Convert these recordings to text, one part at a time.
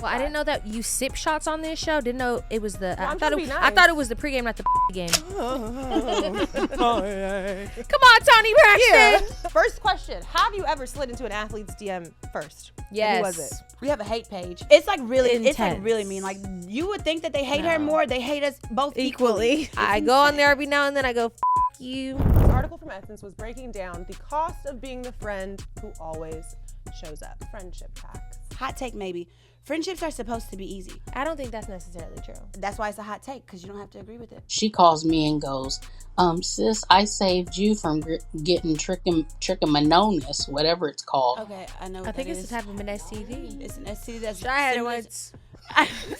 Well, I didn't know that you sip shots on this show. Didn't know it was the. Well, I thought it was the pregame, not the game. Come on, Tony Braxton. Yeah. First question: have you ever slid into an athlete's DM first? Yes. Who was it? We have a hate page. It's like really, it's like Intense. really mean. Like you would think that they hate her more. They hate us both Equally. I go on there every now and then. I go, you. This article from Essence was breaking down the cost of being the friend who always shows up. Friendship tax. Hot take maybe. Friendships are supposed to be easy. I don't think that's necessarily true. That's why it's a hot take, because you don't have to agree with it. She calls me and goes, sis, I saved you from getting trichomoniasis, whatever it's called. Okay, I know what I think that it's is. a type of an STD. It's an STD that's I had it similar, once.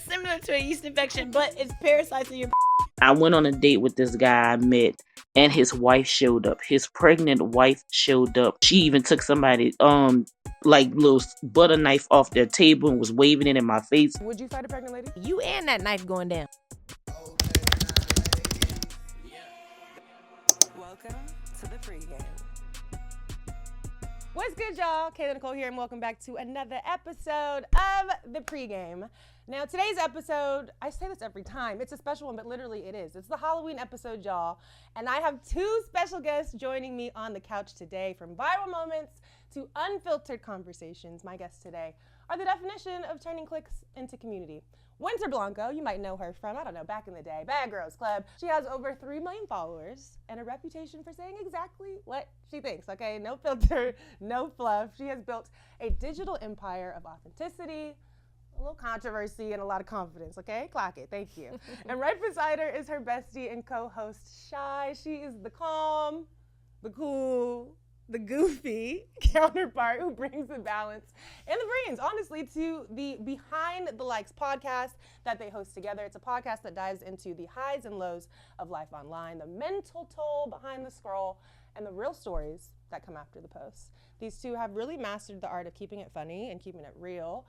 similar to a yeast infection, but it's parasites in your. I went on a date with this guy I met, and his wife showed up. His pregnant wife showed up. She even took somebody, like little butter knife off their table and was waving it in my face. Would you fight a pregnant lady? You and that knife going down. Welcome to the pregame. What's good, y'all? Kayla Nicole here, and welcome back to another episode of the pregame. Now, today's episode, I say this every time, it's a special one, but literally it is. It's the Halloween episode, y'all. And I have two special guests joining me on the couch today. From viral moments to unfiltered conversations, my guests today are the definition of turning cliques into community. Winter Blanco, you might know her from, I don't know, back in the day, Bad Girls Club. She has over 3 million followers and a reputation for saying exactly what she thinks, okay? No filter, no fluff. She has built a digital empire of authenticity, a little controversy, and a lot of confidence, okay? Clock it, thank you. And right beside her is her bestie and co-host, Shy. She is the calm, the cool, the goofy counterpart who brings the balance and the brains, honestly, to the Behind the Likes podcast that they host together. It's a podcast that dives into the highs and lows of life online, the mental toll behind the scroll, and the real stories that come after the posts. These two have really mastered the art of keeping it funny and keeping it real.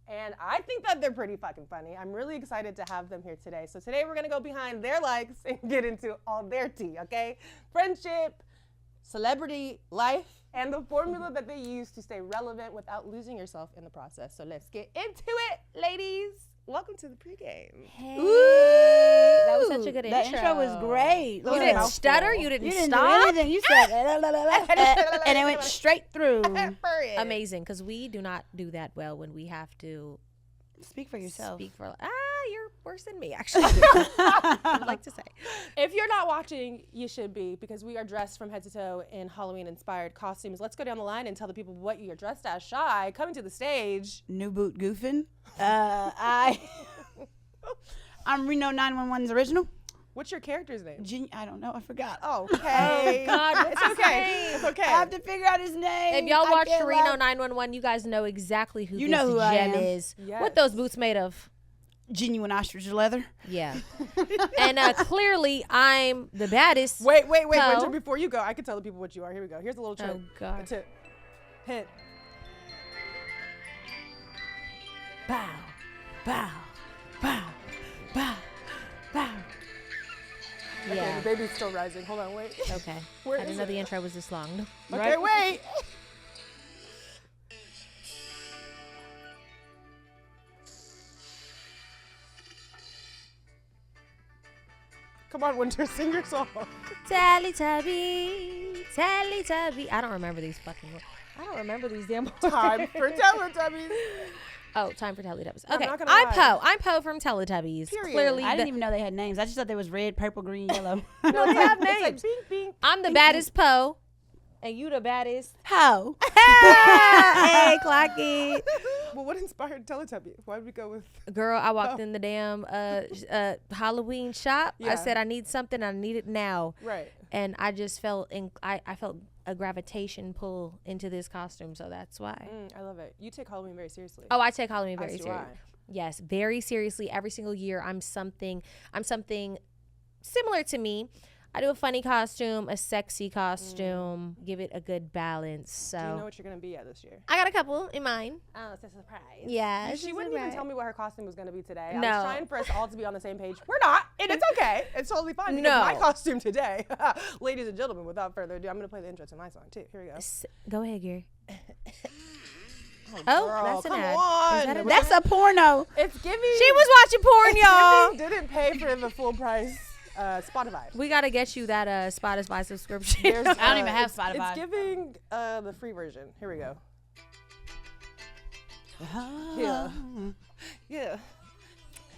And I think that they're pretty fucking funny. I'm really excited to have them here today. So today we're gonna go behind their likes and get into all their tea, okay? Friendship, celebrity life, and the formula that they use to stay relevant without losing yourself in the process. So let's get into it, ladies. Welcome to the pregame. Hey, that was such a good intro. That intro was great. You didn't stutter, you didn't stop. Do anything. You said, and it went straight through. Amazing, because we do not do that well when we have to Speak for yourself. You're worse than me, actually. I'd like to say. If you're not watching, you should be, because we are dressed from head to toe in Halloween-inspired costumes. Let's go down the line and tell the people what you're dressed as. Shy, coming to the stage. New boot goofing. I'm Reno 911's original. What's your character's name? I don't know. I forgot. Oh, okay. Oh, God, It's okay. It's okay. I have to figure out his name. If y'all watch Reno 911, you guys know exactly who You this know who I gem am. is. Yes. What those boots made of? Genuine ostrich leather. Yeah. And clearly, I'm the baddest. Wait, Toe. Winter, before you go, I can tell the people what you are. Here we go. Here's a little tip. Oh, God. A tip. Hint. Bow, bow, bow, bow, bow. Okay, Yeah. the baby's still rising. Hold on, wait. Okay. Where I didn't is know it? the intro was this long. Okay, wait. Come on, Winter, sing your song. Teletubby, Teletubby. I don't remember these fucking words. I don't remember these damn words. Time for Teletubbies. Oh, time for Teletubbies. I'm Okay, not gonna I'm lie. Poe. I'm Poe from Teletubbies. Period. Clearly, I didn't even know they had names. I just thought they was red, purple, green, yellow. No, they have names. names. It's like bing, bing. I'm the baddest Poe, and you the baddest. How? Hey, Clocky. Well, what inspired Teletubby? Why did we go with... Girl, I walked in the damn Halloween shop. Yeah. I said I need something. I need it now. Right. And I just felt I felt a gravitation pull into this costume, so that's why. I love it. You take Halloween very seriously. Oh, I take Halloween As very do seriously. I. Yes, very seriously. Every single year, I'm something similar to me. I do a funny costume, a sexy costume, give it a good balance. So Do you know what you're going to be at this year? I got a couple in mind. Oh, it's a surprise. Yeah, She wouldn't even tell me what her costume was going to be today. I No. was trying for us all to be on the same page. We're not, and it's okay. It's totally fine. Because No. my costume today, ladies and gentlemen, without further ado, I'm going to play the intro to my song too. Here we go. Go ahead, Gary. Oh, Girl, that's an come ad. on. Is that an That's a porno. It's giving. She was watching porn, y'all. Didn't pay for the full price Spotify. We gotta get you that Spotify subscription. There's, I don't even have Spotify. It's giving the free version. Here we go. Yeah. Yeah.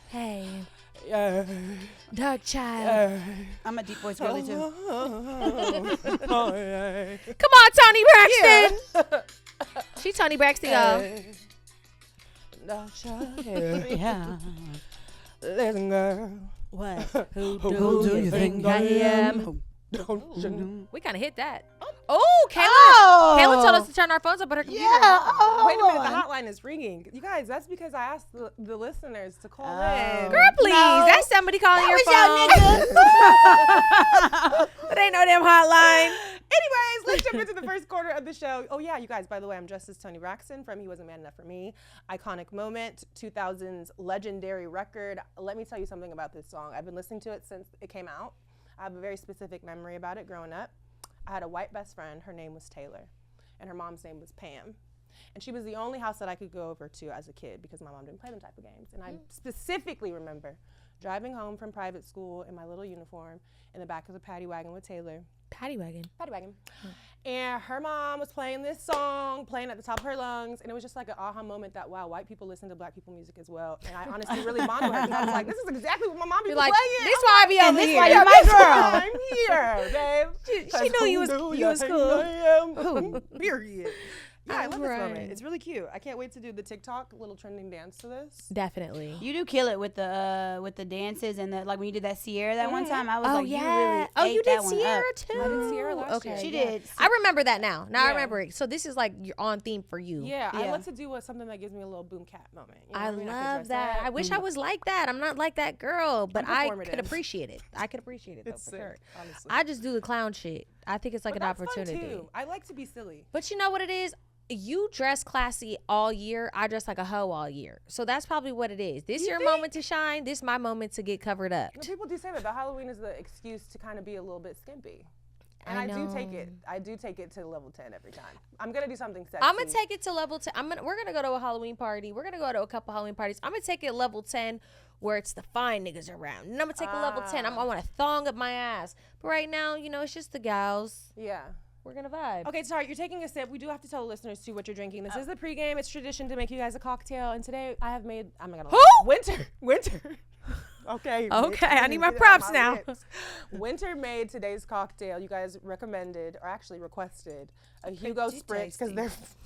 Hey, Yeah. dark child. I'm a deep voice girly too. Come on, Tony Braxton. She Tony Braxton, y'all. Yeah. Listen, girl. What? Who do you think I am? Don't you know? We kind of hit that. Oh, Kayla. Kayla told us to turn our phones up on her computer. Yeah. Oh, Wait a minute, hold the on. hotline is ringing. You guys, that's because I asked the listeners to call Oh. in. Girl, please. No. That's somebody calling your phone. That was That ain't no damn hotline. Anyways, let's jump into the first quarter of the show. Oh yeah, you guys, by the way, I'm dressed as Tony Braxton from He Wasn't Man Enough for Me. Iconic moment, 2000's legendary record. Let me tell you something about this song. I've been listening to it since it came out. I have a very specific memory about it growing up. I had a white best friend. Her name was Taylor, and her mom's name was Pam. And she was the only house that I could go over to as a kid because my mom didn't play them type of games. And I specifically remember driving home from private school in my little uniform in the back of the paddy wagon with Taylor. Paddy wagon. Paddy wagon. And her mom was playing this song, playing at the top of her lungs, and it was just like an aha moment that, wow, white people listen to black people music as well. And I honestly really modeled her because I was like, this is exactly what my mom used to You're like, play. this why I be over this here. why you're my girl. I'm here, babe. She knew you was cool. Period. Yeah, I love this Right. moment. It's really cute. I can't wait to do the TikTok little trending dance to this. Definitely. You do kill it with the dances and the like when you did that Sierra that one time. I was Oh, like, yeah. you really Oh, ate you that did one Sierra up. too? I did Sierra last Okay. year. She Yeah. did. I remember that now. Now I Yeah. remember it. So this is like you're on theme for you. Yeah, I Yeah. love to do something that gives me a little boom cat moment. You know I what mean? could love dress that. up. I wish I was like that. I'm not like that girl, but I could performative. appreciate it. I could appreciate it though, It's for sick, sure. honestly. I just do the clown shit. I think it's like But an that's fun, opportunity. too. I like to be silly. But you know what it is? You dress classy all year. I dress like a hoe all year. So that's probably what it is. This your moment to shine. This my moment to get covered up. You know, people do say that Halloween is the excuse to kind of be a little bit skimpy. And I I do take know. it. I do take it to level 10 every time. I'm gonna do something sexy. I'm gonna take it to level 10. We're gonna go to a Halloween party. We're gonna go to a couple Halloween parties. I'm gonna take it level 10 where it's the fine niggas around. And I'm gonna take it level 10. I want to thong up my ass. But right now, you know, it's just the gals. Yeah. We're gonna vibe. Okay, sorry, you're taking a sip. We do have to tell the listeners too what you're drinking. This is the pregame. It's tradition to make you guys a cocktail, and today I have made. I'm gonna Winter. Okay. Okay, bitch, I need get my it out props my now. lips. Winter made today's cocktail. You guys recommended, or actually requested, a Hugo Spritz because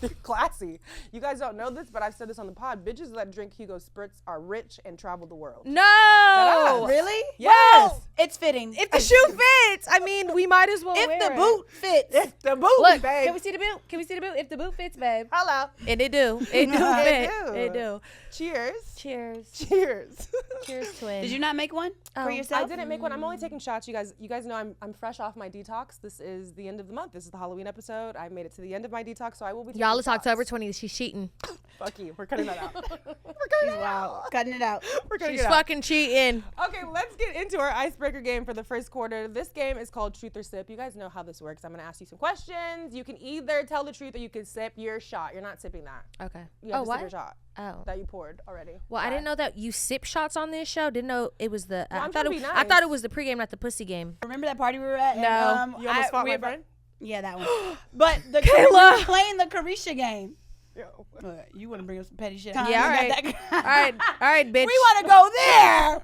they're classy. You guys don't know this, but I've said this on the pod. Bitches that drink Hugo Spritz are rich and travel the world. No. Really? Yes. Well, it's fitting. If the shoe fits, I mean, we might as well If wear the it. boot fits. If the boot, Look, babe. can we see the boot? Can we see the boot? If the boot fits, babe. Hello. And it do. It do It fit. do. It do. Cheers. Cheers. Cheers. Cheers, twin. Did you not make one for Oh, yourself? I didn't make one. I'm only taking shots. You guys know I'm fresh off my detox. This is the end of the month. This is the Halloween episode. I made it to the end of my detox, so I will be taking Y'all, it's shots. October 20th. She's cheating. Fuck you. We're cutting that out. We're cutting She's it wild. out. Cutting it out. We're cutting She's it out. fucking cheating. Okay, let's get into our icebreaker game for the first quarter. This game is called Truth or Sip. You guys know how this works. I'm gonna ask you some questions. You can either tell the truth or you can sip your shot. You're not sipping that. Okay. You have Oh, to sip your what? shot Oh. that you poured already. Well, I didn't know that you sip shots on this show. Didn't know it was the. I'm I trying to be I thought nice. it was the pregame, not the pussy game. Remember that party we were at? No. And, You almost fought we my were- friend? Yeah, that one. But the Kayla. we were playing the Carisha game. Yo. You want to bring up some petty shit? Yeah, You all got right. that- All right, all right, bitch. We want to go there.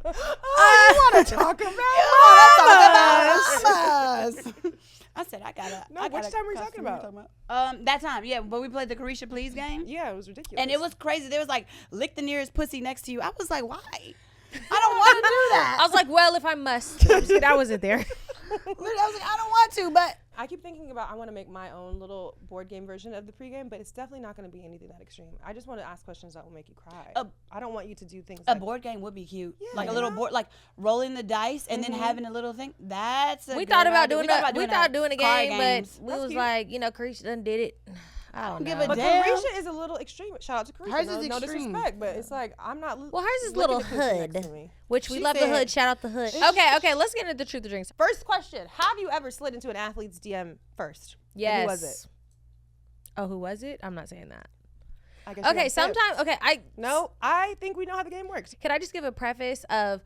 Oh, you want to talk about Mamas. I said I gotta. No, I which gotta time were you cuss. talking What were about? that time, yeah. But we played the Carisha Please game, Yeah, it was ridiculous. and it was crazy. There was like lick the nearest pussy next to you. I was like, why? I don't want to do that. I was like, well, if I must. I'm just kidding, I wasn't there. Literally, I was like, I don't want to, but I keep thinking about I want to make my own little board game version of the pregame, but it's definitely not going to be anything that extreme. I just want to ask questions that will make you cry. I don't want you to do things a like board game would be cute. Yeah, Like a you little know? board, like rolling the dice and then having a little thing. That's a We good thought about idea. doing a card game, games. but we That's was cute. like, you know, Carisha done did it. I don't give know. a But damn. Carisha is a little extreme. Shout out to Carisha. Hers no, is no extreme. disrespect, but it's like I'm not. Well, hers is looking little at the pussy next hood, to me. which we She love the said- hood. Shout out the hood. Okay, let's get into the truth or drinks. First question: have you ever slid into an athlete's DM first? And Yes. Who was it? Oh, who was it? I'm not saying that. I guess. You Okay, got tips. sometimes. No, I think we know how the game works. Can I just give a preface of?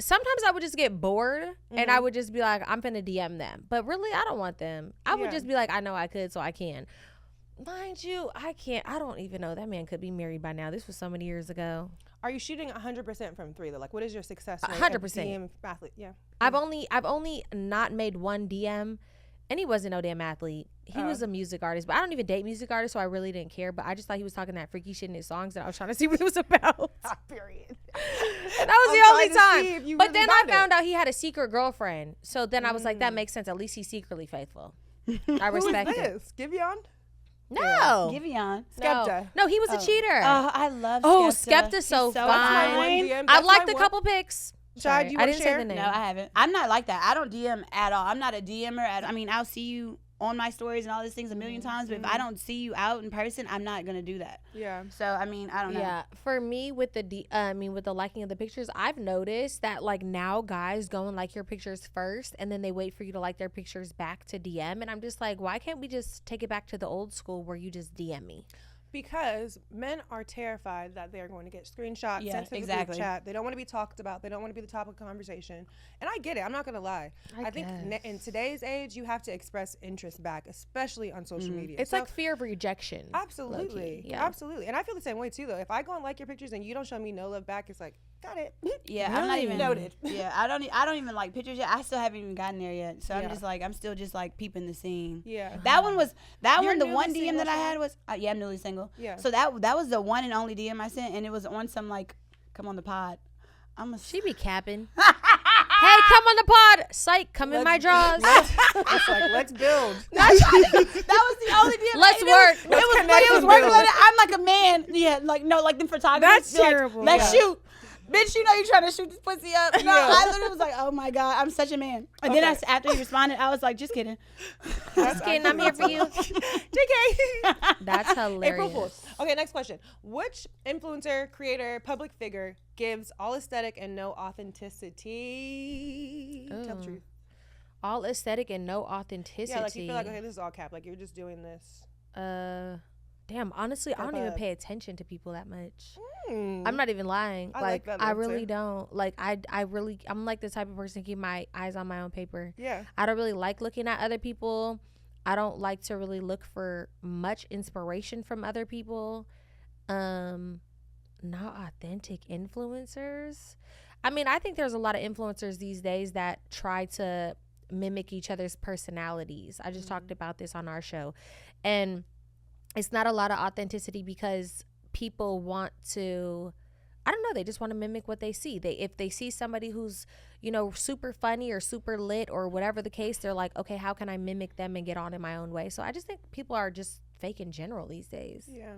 Sometimes I would just get bored and I would just be like, I'm finna DM them. But really, I don't want them. I would just be like, I know I could, so I can. Mind you, I can't. I don't even know. That man could be married by now. This was so many years ago. Are you shooting 100% from 3 though? Like, what is your success rate? 100%. DM athlete, yeah. I've only not made one DM, and he wasn't no damn athlete. He was a music artist, but I don't even date music artists, so I really didn't care. But I just thought he was talking that freaky shit in his songs, and I was trying to see what it was about. Period. And that was the only time. But really then I found out he had a secret girlfriend, so then I was like, that makes sense. At least he's secretly faithful. I respect Who is it. this? Giveon? No. Giveon. Skepta. No, he was a cheater. Oh, I love Skepta. Oh, Skepta's He's so That's my one fine. DM. I've That's liked my a one- couple pics. Shad, you I wanna didn't share? say the name. No, I haven't. I'm not like that. I don't DM at all. I'm not a DMer. I mean, I'll see you on my stories and all these things a million times, but if I don't see you out in person, I'm not gonna do that. Yeah. So I mean, I don't know. Yeah, for me with the with the liking of the pictures, I've noticed that like now guys go and like your pictures first, and then they wait for you to like their pictures back to DM, and I'm just like, why can't we just take it back to the old school where you just DM me? Because men are terrified that they're going to get screenshots Yeah, sent to the exactly. group chat. They don't want to be talked about. They don't want to be the topic of conversation. And I get it. I'm not going to lie. I think in today's age, you have to express interest back, especially on social media. It's So- like fear of rejection. Absolutely. low-key. Yeah. Absolutely. And I feel the same way too, though. If I go and like your pictures and you don't show me no love back, it's like, got it. Yeah, I'm not even Noted. Yeah, I don't even like pictures yet. I still haven't even gotten there yet. So Yeah. I'm still just like peeping the scene. Yeah. That one was the newly one DM single, that I Shad? had was yeah, I'm newly single. Yeah. So that was the one and only DM I sent, and it was on some like, come on the pod. She be capping. Hey, come on the pod. Psych, come in my drawers. It's like, let's build. that was the only DM. Let's and work. It was connect it was and working build. like that. I'm like a man. Yeah, like no, like them photographers. That's be like, terrible. Let's Yeah. shoot. Bitch, you know you trying to shoot this pussy up. No, I literally was like, oh my God, I'm such a man. And then Okay. after he responded, I was like, just kidding. Just kidding, I'm here for you. JK. That's hilarious. April Fools. Okay, next question. Which influencer, creator, public figure gives all aesthetic and no authenticity? Tell the Ooh. truth. All aesthetic and no authenticity. Yeah, like you feel like, okay, this is all cap. Like you're just doing this. Damn, honestly, I don't even Step up. pay attention to people that much. Hmm. I'm not even lying. I like Like, that I answer. really don't. Like, I'm like the type of person to keep my eyes on my own paper. Yeah. I don't really like looking at other people. I don't like to really look for much inspiration from other people. Not authentic influencers. I mean, I think there's a lot of influencers these days that try to mimic each other's personalities. I just talked about this on our show. And it's not a lot of authenticity because people want to, I don't know, they just want to mimic what they see. If they see somebody who's, super funny or super lit or whatever the case, they're like, okay, how can I mimic them and get on in my own way? So I just think people are just fake in general these days. Yeah.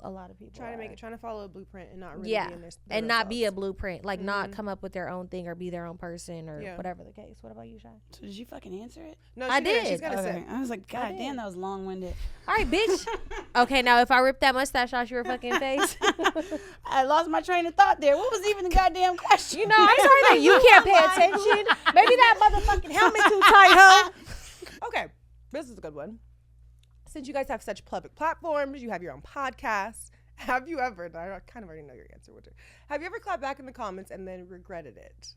A lot of people Trying to follow a blueprint and not really yeah, be in their and real not be a selves. blueprint, like not come up with their own thing or be their own person or Yeah. whatever the case. What about you, Shy? So did you fucking answer it? No, I she did. did. She's got to Okay. say. I was like, God did. damn, that was long-winded. All right, bitch. Okay, now if I rip that mustache off your fucking face, I lost my train of thought there. What was even the goddamn question? I'm sorry that you can't pay attention. Maybe that motherfucking helmet too tight, huh? Okay, this is a good one. Since you guys have such public platforms, you have your own podcast. Have you ever, and I kind of already know your answer, Winter. Have you ever clapped back in the comments and then regretted it?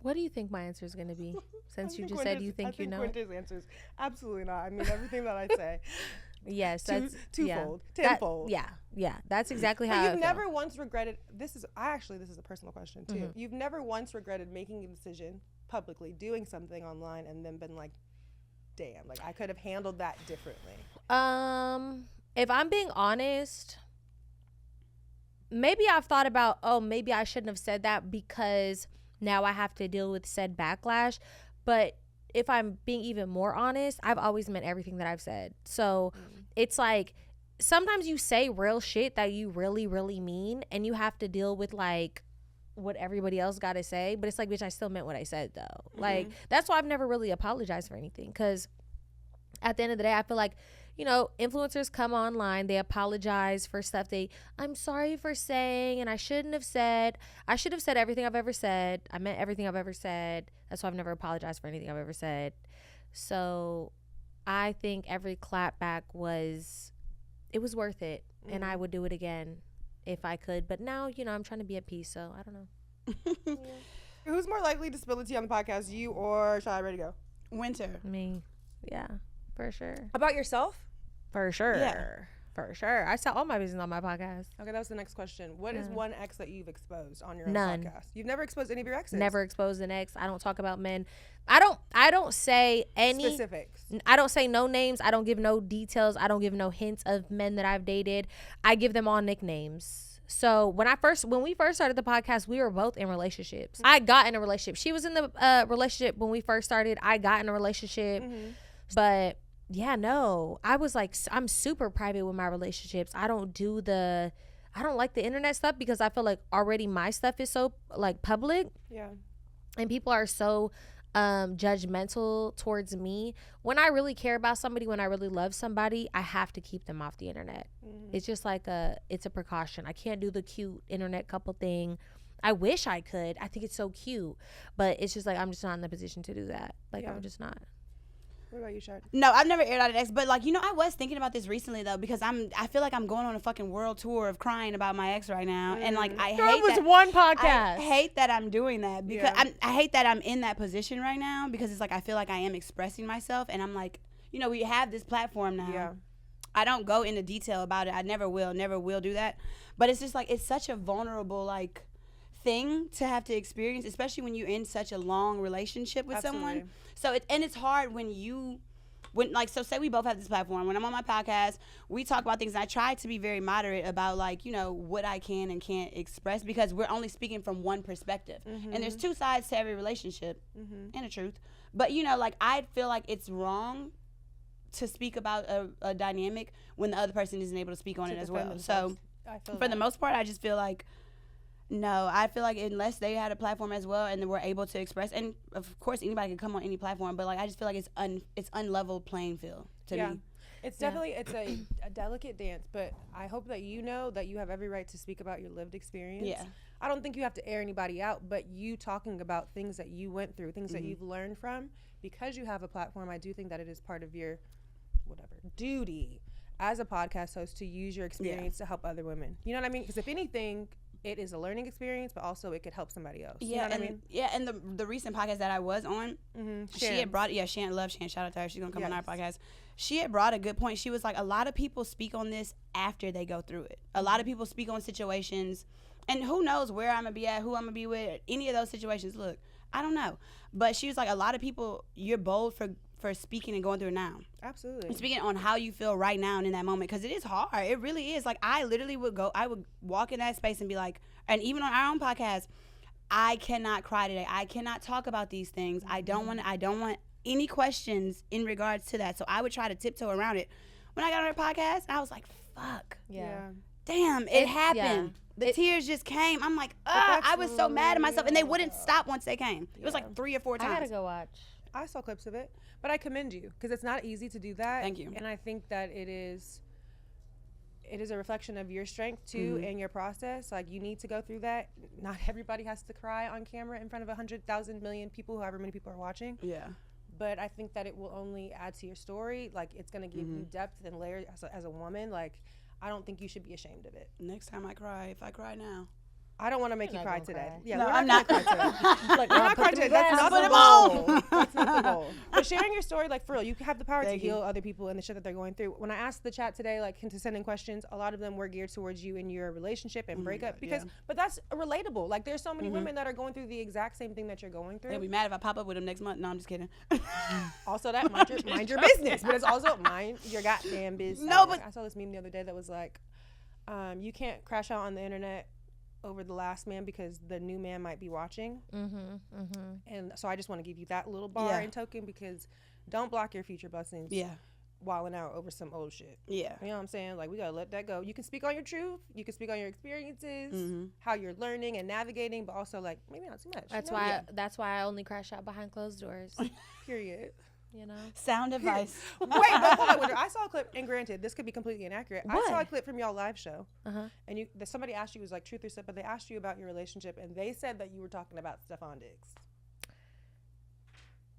What do you think my answer is going to be? Since I you think just said you Winter's- think I you think know it. Winter's answer is absolutely not. I mean, everything that I say. Yes, that's Twofold. yeah. Tenfold. Yeah. That's exactly how But I you've feel. never once regretted, this is a personal question too. Mm-hmm. You've never once regretted making a decision publicly, doing something online, and then been like, damn, like I could have handled that differently. If I'm being honest, maybe I've thought about, maybe I shouldn't have said that because now I have to deal with said backlash. But if I'm being even more honest, I've always meant everything that I've said. So it's like sometimes you say real shit that you really, really mean, and you have to deal with like what everybody else got to say. But it's like, bitch, I still meant what I said though. Like, that's why I've never really apologized for anything, because at the end of the day, I feel like, influencers come online, they apologize for stuff I'm sorry for saying, and I should have said everything I've ever said. I meant everything I've ever said. That's why I've never apologized for anything I've ever said. So I think every clapback was worth it. and I would do it again if I could. But now, you know, I'm trying to be at peace, so I don't know. Who's more likely to spill the tea on the podcast, you or Shy? Ready to go? Winter. Me, yeah, for sure, About yourself? for sure, Yeah. for sure. I sell all my business on my podcast. Okay, that was the next question. What is one ex that you've exposed on your own None. podcast? You've never exposed any of your exes? Never exposed an ex. I don't talk about men. I don't say any Specifics. I don't say no names. I don't give no details. I don't give no hints of men that I've dated. I give them all nicknames. So when we first started the podcast, we were both in relationships. I got in a relationship. She was in the relationship when we first started. I got in a relationship, but yeah, no, I was like, I'm super private with my relationships. I don't like the internet stuff because I feel like already my stuff is so like public. Yeah. And people are so judgmental towards me. When I really care about somebody, when I really love somebody, I have to keep them off the internet. It's just like it's a precaution. I can't do the cute internet couple thing. I wish I could. I think it's so cute, but it's just like I'm just not in the position to do that. Like I'm just not. What about you, Shad? No, I've never aired out an ex, but like, you know, I was thinking about this recently though, because I feel like I'm going on a fucking world tour of crying about my ex right now, and like I That hate was that. one I podcast. hate that I'm doing that because Yeah. I hate that I'm in that position right now because it's like I feel like I am expressing myself, and I'm like, you know, we have this platform now. Yeah. I don't go into detail about it. I never will do that. But it's just like it's such a vulnerable like thing to have to experience, especially when you're in such a long relationship with Absolutely. someone. So it's hard when like, so say we both have this platform. When I'm on my podcast, we talk about things. And I try to be very moderate about like, you know, what I can and can't express because we're only speaking from one perspective. And there's two sides to every relationship and a truth. But, you know, like I feel like it's wrong to speak about a dynamic when the other person isn't able to speak on it as well. So I feel for the most part, I just feel like, no, I feel like unless they had a platform as well and they were able to express, and of course anybody can come on any platform, but like I just feel like it's unlevel playing field to me. It's definitely it's a delicate dance, but I hope that you know that you have every right to speak about your lived experience. Yeah. I don't think you have to air anybody out, but you talking about things that you went through, things that you've learned from, because you have a platform, I do think that it is part of your duty as a podcast host to use your experience to help other women. You know what I mean? Because if anything, it is a learning experience, but also it could help somebody else. Yeah, you know what and I mean? yeah, and the recent podcast that I was on, she had brought love Shan, shout out to her. She's gonna come on our podcast. She had brought a good point. She was like, a lot of people speak on this after they go through it. A lot of people speak on situations, and who knows where I'm gonna be at, who I'm gonna be with, any of those situations. Look, I don't know, but she was like, a lot of people, you're bold for speaking and going through it now. Absolutely. And speaking on how you feel right now and in that moment, because it is hard. It really is. Like I literally would walk in that space and be like, and even on our own podcast, I cannot cry today. I cannot talk about these things. I don't want any questions in regards to that. So I would try to tiptoe around it. When I got on her podcast, I was like, fuck. Yeah. Damn, it happened. The tears just came. I'm like, I was so mad at myself. And they wouldn't stop once they came. It was like 3 or 4 times. I gotta go watch. I saw clips of it, but I commend you because it's not easy to do that. Thank you. And I think that it is a reflection of your strength too and your process. Like you need to go through that. Not everybody has to cry on camera in front of 100,000 million people, however many people are watching. Yeah. But I think that it will only add to your story. Like it's gonna give you depth and layers as a woman. Like I don't think you should be ashamed of it. Next time I cry, if I cry now. I don't want to make you not cry gonna today. cry. Yeah, No, we're I'm not not. gonna cry today. Like, we're not crying today. That's not Put the 'em goal. on. That's not the goal. But sharing your story, like for real, you have the power Thank to you. heal other people and the shit that they're going through. When I asked the chat today, like to send in questions, a lot of them were geared towards you in your relationship and breakup but that's relatable. Like there's so many women that are going through the exact same thing that you're going through. They'll be mad if I pop up with them next month. No, I'm just kidding. Also, that mind your business, but it's also mind your goddamn business. No, but- I saw this meme the other day that was like, you can't crash out on the internet over the last man because the new man might be watching. And so I just want to give you that little bar and token because don't block your future blessings. Wilding out over some old shit. Yeah. You know what I'm saying? Like we gotta let that go. You can speak on your truth. You can speak on your experiences, how you're learning and navigating, but also like maybe not too much. That's why I only crash out behind closed doors. Period. You know. Sound advice. Wait, but hold on, Winter. I saw a clip, and granted, this could be completely inaccurate. I saw a What? clip from y'all live show, and somebody asked you, it was like truth or slip, but they asked you about your relationship, and they said that you were talking about Stefan Diggs.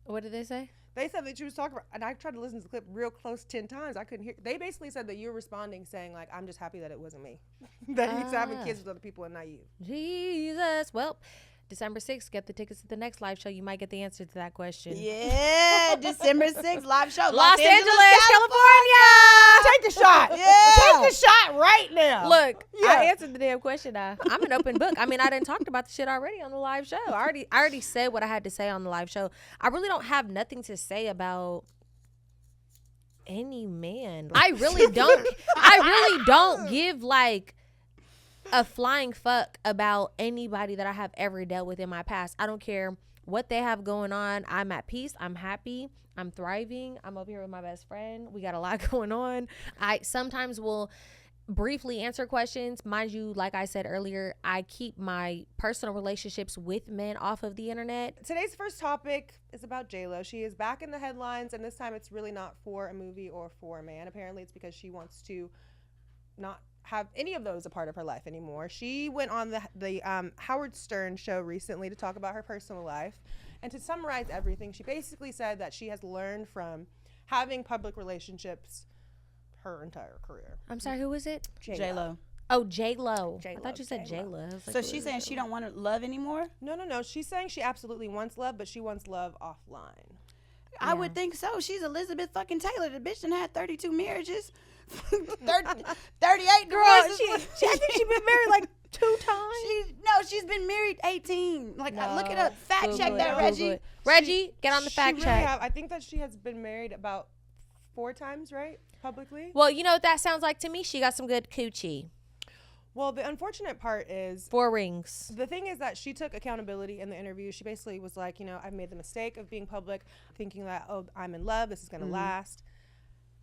What did they say? They said that you was talking about, and I tried to listen to the clip real close 10 times. I couldn't hear. They basically said that you were responding saying, like, I'm just happy that it wasn't me. That he's having kids with other people and not you. Jesus. Well, December 6th, get the tickets to the next live show. You might get the answer to that question. Yeah, December 6th, live show. Los Angeles, California. Take a shot. Yeah. Take a shot right now. Look, Yeah. I answered the damn question. I'm an open book. I mean, I didn't talk about the shit already on the live show. I already said what I had to say on the live show. I really don't have nothing to say about any man. I really don't give like a flying fuck about anybody that I have ever dealt with in my past. I don't care what they have going on. I'm at peace. I'm happy. I'm thriving. I'm over here with my best friend. We got a lot going on. I sometimes will briefly answer questions. Mind you, like I said earlier, I keep my personal relationships with men off of the internet. Today's first topic is about J-Lo. She is back in the headlines, and this time it's really not for a movie or for a man. Apparently it's because she wants to not have any of those a part of her life anymore. She went on the Howard Stern show recently to talk about her personal life. And to summarize everything, she basically said that she has learned from having public relationships her entire career. I'm sorry, who was it? J-Lo. Oh, J-Lo. J-Lo, I thought you said J-Lo. J-Lo. I was like, So she's saying she don't want to love anymore? No. She's saying she absolutely wants love, but she wants love offline. I would think so. She's Elizabeth fucking Taylor. The bitch done had 32 marriages. 38 divorces. I think she's been married like 2 times. She's been married 18. Like, look it up. Fact Google check it, that, Google Reggie. it. Reggie, get on the fact check. I think that she has been married about 4 times, right? Publicly. Well, you know what that sounds like to me? She got some good coochie. Well, the unfortunate part is 4 rings. the thing is that she took accountability in the interview. She basically was like, I've made the mistake of being public, thinking that, I'm in love, this is going to last.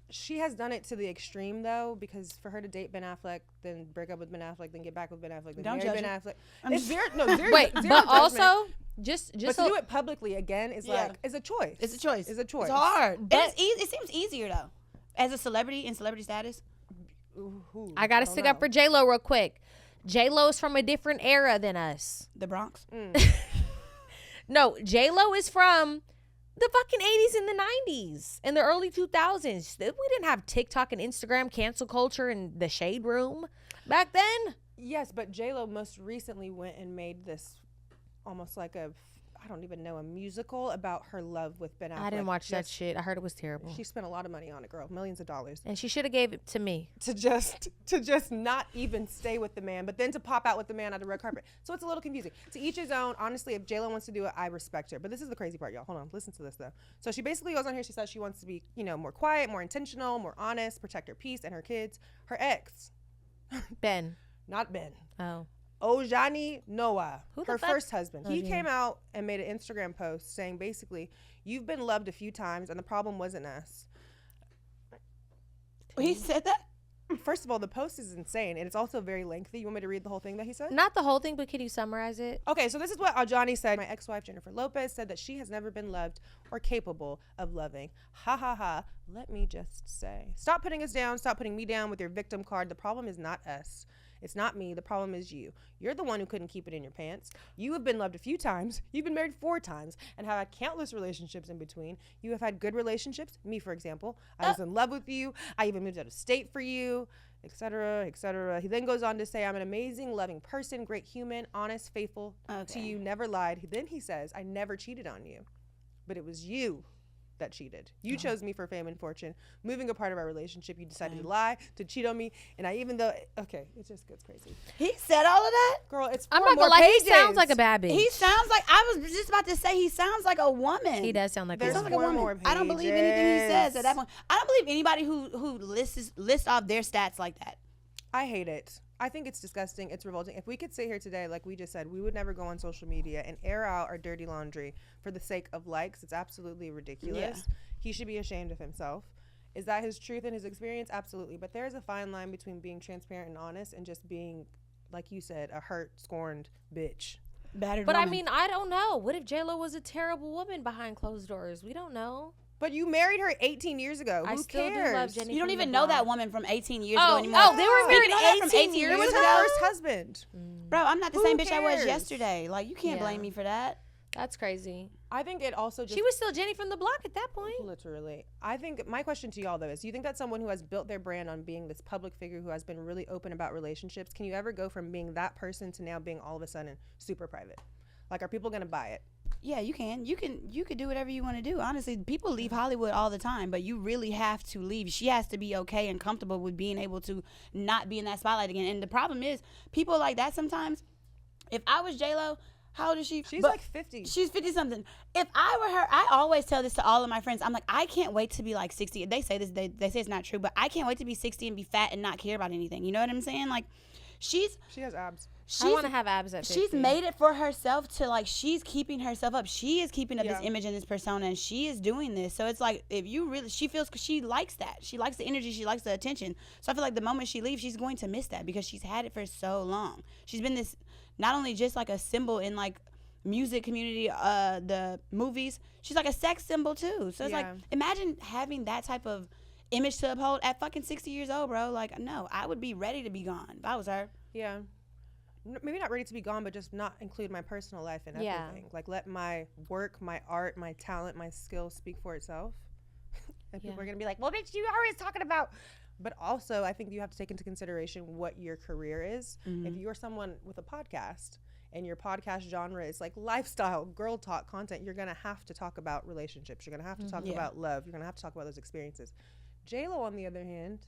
She has done it to the extreme, though, because for her to date Ben Affleck, then break up with Ben Affleck, then get back with Ben Affleck, then Don't marry judge Ben her. Affleck. It's zero Wait, zero but judgment. also, just But so, to do it publicly again is is a choice. It's a choice. It's a choice. It's hard. But- It seems easier, though. As a celebrity, in celebrity status. Ooh, I got to stick up for J-Lo real quick. J-Lo is from a different era than us. The Bronx. No, J-Lo is from the fucking 80s and the 90s and the early 2000s. We didn't have TikTok and Instagram, cancel culture, and the shade room back then. Yes, but J-Lo most recently went and made this almost like I don't even know, a musical about her love with Ben Affleck. I didn't watch that shit. I heard it was terrible. She spent a lot of money on it, girl, millions of dollars, And she should have gave it to me. to just not even stay with the man, but then to pop out with the man on the red carpet. So it's a little confusing. To each his own. Honestly, if J-Lo wants to do it, I respect her. But this is the crazy part, y'all. Hold on, listen to this though. So she basically goes on here. She says she wants to be, more quiet, more intentional, more honest, protect her peace and her kids. Her ex, Ben. not Ben. Oh. Ojani Noah, Who the her fuck? first husband. He Ojani. came out and made an Instagram post saying basically, you've been loved a few times and the problem wasn't us. He said that? First of all, the post is insane and it's also very lengthy. You want me to read the whole thing that he said? Not the whole thing, but can you summarize it? Okay, so this is what Ojani said. My ex-wife, Jennifer Lopez, said that she has never been loved or capable of loving. Ha ha ha. Let me just say. Stop putting us down. Stop putting me down with your victim card. The problem is not us. It's not me. The problem is you. You're the one who couldn't keep it in your pants. You have been loved a few times. You've been married 4 times and have had countless relationships in between. You have had good relationships. Me, for example. I was in love with you. I even moved out of state for you, etc., etc. He then goes on to say, I'm an amazing, loving person, great human, honest, faithful to you, never lied. Then he says, I never cheated on you, but it was you that cheated. You chose me for fame and fortune. Moving a part of our relationship, you decided to lie, to cheat on me, and it just gets crazy. He said all of that? Girl, it's I'm 4 not more gonna lie, pages. he sounds like a bad bitch. He sounds like, I was just about to say, he sounds like a woman. He does sound like He There's a sounds woman. like a 4 woman. more I don't believe anything he says pages. at that point. I don't believe anybody who lists off their stats like that. I hate it. I think it's disgusting. It's revolting. If we could sit here today, like we just said, we would never go on social media and air out our dirty laundry for the sake of likes. It's absolutely ridiculous. Yeah. He should be ashamed of himself. Is that his truth and his experience? Absolutely. But there's a fine line between being transparent and honest and just being, like you said, a hurt, scorned bitch. Battered But I woman. mean, I don't know. What if J-Lo was a terrible woman behind closed doors? We don't know. But you married her 18 years ago. I Who still cares? do love Jenny. You don't from even the know block. that woman from 18 years Oh, ago anymore. oh, they were married You know that from 18 years He was ago? her first husband. Bro, I'm not the Who same bitch I was cares? yesterday. Like, you can't Yeah. blame me for that. That's crazy. I think it also just She was still Jenny from the block at that point. literally. I think my question to y'all though is, do you think that someone who has built their brand on being this public figure who has been really open about relationships, can you ever go from being that person to now being all of a sudden super private? Like, are people gonna buy it? Yeah, you can. You could do whatever you want to do. Honestly, people leave Hollywood all the time, but you really have to leave. She has to be okay and comfortable with being able to not be in that spotlight again. And the problem is, people like that sometimes. If I was J-Lo, how old is she? She's like 50. She's 50 something. If I were her, I always tell this to all of my friends. I'm like, I can't wait to be like 60. They say this, they say it's not true, but I can't wait to be 60 and be fat and not care about anything. You know what I'm saying? Like, she has abs. I want to have abs at 50. She's made it for herself to, like, she's keeping herself up. She is keeping up this image and this persona, and she is doing this. So it's like, if you really, she feels, she likes that. She likes the energy. She likes the attention. So I feel like the moment she leaves, she's going to miss that because she's had it for so long. She's been this, not only just like a symbol in like music community, the movies, she's like a sex symbol too. So it's like, imagine having that type of image to uphold at fucking 60 years old, bro. Like, no, I would be ready to be gone if I was her. Yeah. Maybe not ready to be gone, but just not include my personal life in everything. Like, let my work, my art, my talent, my skills speak for itself. And people are going to be like, well, bitch, you are always talking about. But also, I think you have to take into consideration what your career is. If you're someone with a podcast and your podcast genre is like lifestyle, girl talk content, you're going to have to talk about relationships. You're going to have to talk about love. You're going to have to talk about those experiences. J-Lo, on the other hand,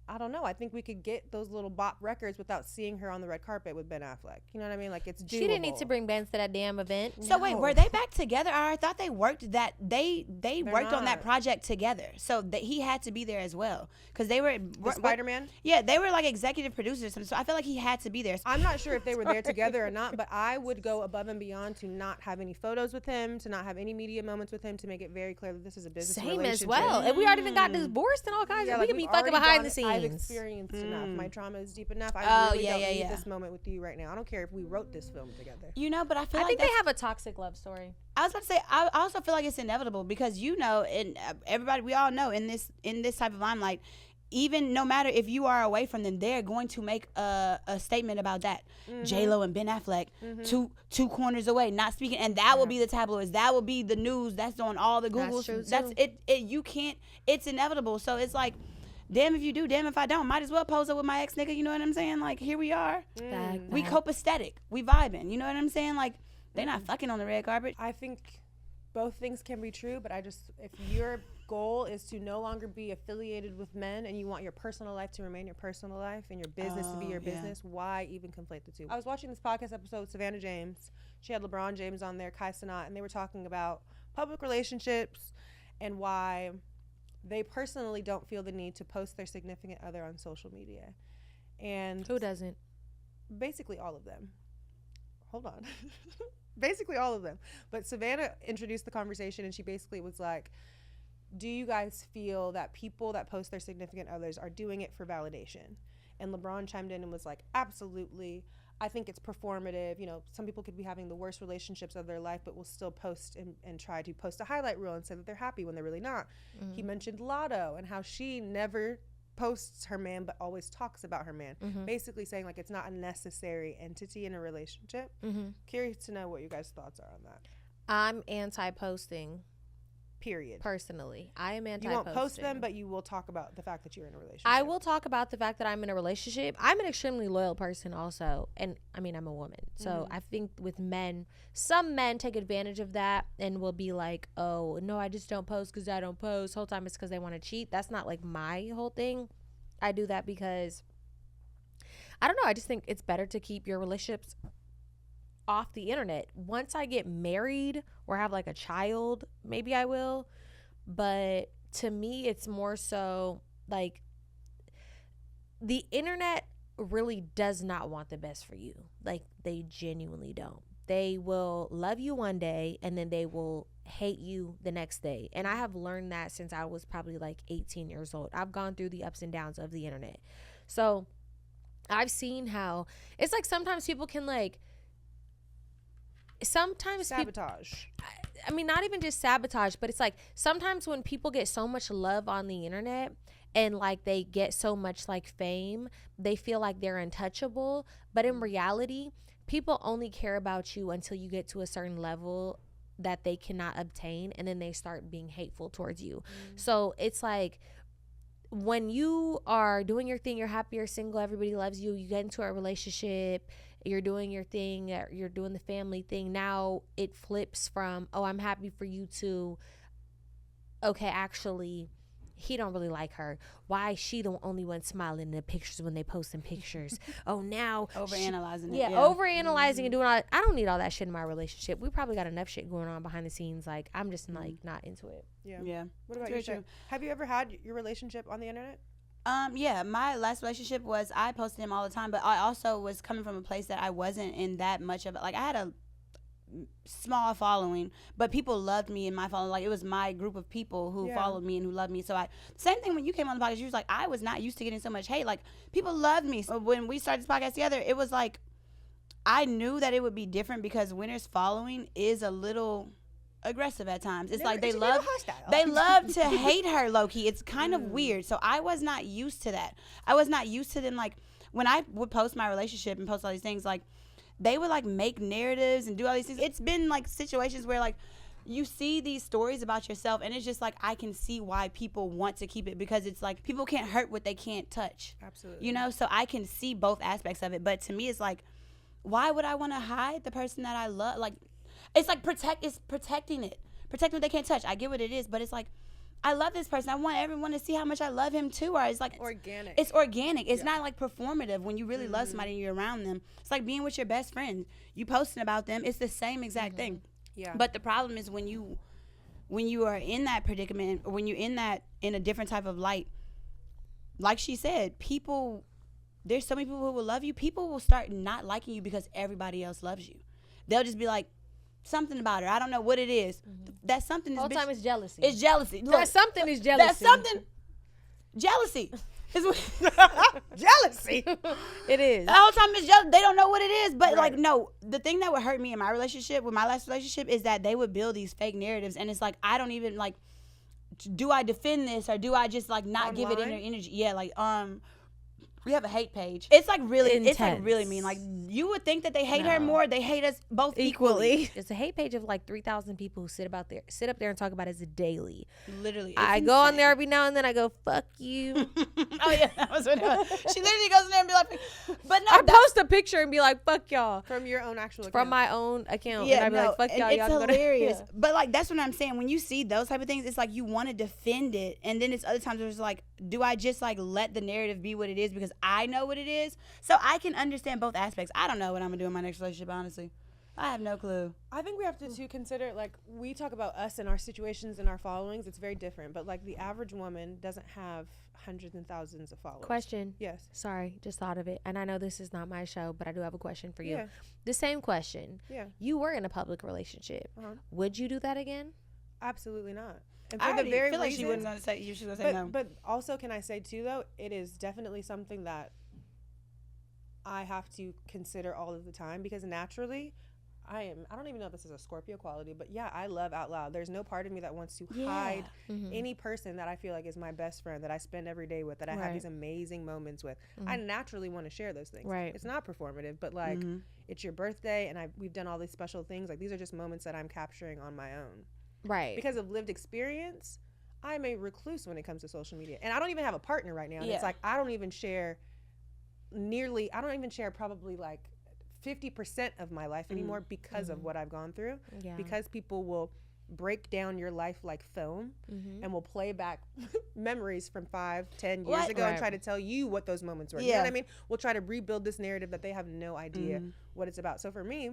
I don't know. I think we could get those little bop records without seeing her on the red carpet with Ben Affleck. You know what I mean? Like, it's doable. She didn't need to bring Ben to that damn event. So wait, were they back together? I thought they worked that they worked on that project together. So that he had to be there as well because they were Spider-Man. Yeah, they were like executive producers. So I feel like he had to be there. I'm not sure if they were there together or not, but I would go above and beyond to not have any photos with him, to not have any media moments with him, to make it very clear that this is a business relationship. Same as well. And we already even got divorced and all kinds of. We could be fucking behind the scenes. I've experienced enough. My trauma is deep enough. I really don't need this moment with you right now. I don't care if we wrote this film together. You know, but I think they have a toxic love story. I was about to say, I also feel like it's inevitable because, you know, and everybody, we all know in this type of limelight, even no matter if you are away from them, they're going to make a statement about that. J-Lo and Ben Affleck, two corners away, not speaking, and that will be the tabloids. That will be the news. That's on all the Googles. That's it. You can't. It's inevitable. So it's like, damn if you do, damn if I don't. Might as well pose up with my ex nigga. You know what I'm saying? Like, here we are. We copacetic. We vibing. You know what I'm saying? Like, they're not fucking on the red carpet. I think both things can be true, but if your goal is to no longer be affiliated with men and you want your personal life to remain your personal life and your business to be your business, why even conflate the two? I was watching this podcast episode with Savannah James. She had LeBron James on there, Kai Cenat, and they were talking about public relationships and why they personally don't feel the need to post their significant other on social media. And who doesn't? Basically all of them. Hold on. Basically all of them. But Savannah introduced the conversation and she basically was like, do you guys feel that people that post their significant others are doing it for validation? And LeBron chimed in and was like, absolutely. I think it's performative. You know, some people could be having the worst relationships of their life, but will still post and try to post a highlight reel and say that they're happy when they're really not. He mentioned Lotto and how she never posts her man, but always talks about her man. Basically saying like it's not a necessary entity in a relationship. Curious to know what you guys' thoughts are on that. I'm anti-posting. Period. Personally, I am anti-posting. You won't post them, but you will talk about the fact that you're in a relationship. I will talk about the fact that I'm in a relationship. I'm an extremely loyal person also. And I mean, I'm a woman. So I think with men, some men take advantage of that and will be like, oh, no, I just don't post because I don't post. Whole time it's because they want to cheat. That's not like my whole thing. I do that because, I don't know, I just think it's better to keep your relationships off the internet. Once I get married or have like a child, maybe I will, but to me it's more so like the internet really does not want the best for you. Like, they genuinely don't. They will love you one day and then they will hate you the next day. And I have learned that since I was probably like 18 years old. I've gone through the ups and downs of the internet. So I've seen how it's like sometimes people can like sabotage. I mean, not even just sabotage, but it's like sometimes when people get so much love on the internet and like they get so much like fame, they feel like they're untouchable. But in reality, people only care about you until you get to a certain level that they cannot obtain, and then they start being hateful towards you. So it's like, when you are doing your thing, you're happy, you're single, everybody loves you, you get into a relationship, you're doing your thing, you're doing the family thing, now it flips from, oh, I'm happy for you, to, okay, actually, he don't really like her. Why is she the only one smiling in the pictures when they posting pictures? Oh, now Overanalyzing it. Yeah, overanalyzing and doing all that. I don't need all that shit in my relationship. We probably got enough shit going on behind the scenes. Like, I'm just like not into it. Yeah. What about Very you, Shay? true. Have you ever had your relationship on the internet? Yeah, my last relationship was, I posted him all the time, but I also was coming from a place that I wasn't in that much of it. Like, I had a small following, but people loved me in my following. Like, it was my group of people who followed me and who loved me. So same thing when you came on the podcast, you was like, I was not used to getting so much hate. Like, people loved me. So when we started this podcast together, it was like, I knew that it would be different, because Winter's following is a little aggressive at times. It's like they love to hate her, low-key. It's kind of weird. So I was not used to that. I was not used to them. Like, when I would post my relationship and post all these things, like, they would like make narratives and do all these things. It's been like situations where like you see these stories about yourself, and it's just like, I can see why people want to keep it, because it's like, people can't hurt what they can't touch. Absolutely. You know, so I can see both aspects of it. But to me, it's like, why would I want to hide the person that I love? Like, it's like protecting what they can't touch. I get what it is, but it's like, I love this person. I want everyone to see how much I love him too. Or it's like organic. It's organic. It's not like performative. When you really love somebody and you're around them, it's like being with your best friend. You posting about them. It's the same exact thing. Yeah. But the problem is when you are in that predicament, or when you're in a different type of light, like she said, there's so many people who will love you. People will start not liking you because everybody else loves you. They'll just be like, something about her. I don't know what it is. That something is All the time is jealousy. It's jealousy. Look, That something is jealousy. that something jealousy. Jealousy. It is. The whole time it's jealous. They don't know what it is. But like, no, the thing that would hurt me in my relationship, with my last relationship, is that they would build these fake narratives, and it's like, I don't even like, do I defend this, or do I just like not give it energy? Yeah, like we have a hate page. It's like really, Intense. it's like really mean. Like, you would think that they hate her more. They hate us both equally. It's a hate page of like 3,000 people who sit up there and talk about it daily. Literally, I go on there every now and then. I go, fuck you. Oh yeah, that was what it was. She literally goes in there and be like, but no, I post a picture and be like, fuck y'all. From your own actual account. From my own account. yeah, and I'd be like, fuck y'all. It's Y'all hilarious. Go to, But like, that's what I'm saying. When you see those type of things, it's like you want to defend it, and then it's other times where it's like, do I just like let the narrative be what it is because I know what it is? So I can understand both aspects. I don't know what I'm gonna do in my next relationship, honestly. I have no clue. I think we have to consider, like, we talk about us and our situations and our followings. It's very different. But like, the average woman doesn't have hundreds and thousands of followers. Question. Yes. Sorry, just thought of it. And I know this is not my show, but I do have a question for you. Yeah. The same question. Yeah. You were in a public relationship. Would you do that again? Absolutely not. And I for the already very feel like reason, she wasn't gonna say. She was gonna say no. But also, can I say too, though, it is definitely something that I have to consider all of the time, because naturally, I don't even know if this is a Scorpio quality, but yeah, I love out loud. There's no part of me that wants to hide any person that I feel like is my best friend, that I spend every day with, that I have these amazing moments with. I naturally want to share those things. Right. It's not performative, but like, it's your birthday and we've done all these special things. Like, these are just moments that I'm capturing on my own. Right. Because of lived experience, I'm a recluse when it comes to social media. And I don't even have a partner right now. And it's like, I don't even share probably like 50% of my life anymore because of what I've gone through. Yeah. Because people will break down your life like foam and will play back memories from 5-10 years ago and try to tell you what those moments were. You know what I mean? We'll try to rebuild this narrative that they have no idea what it's about. So for me,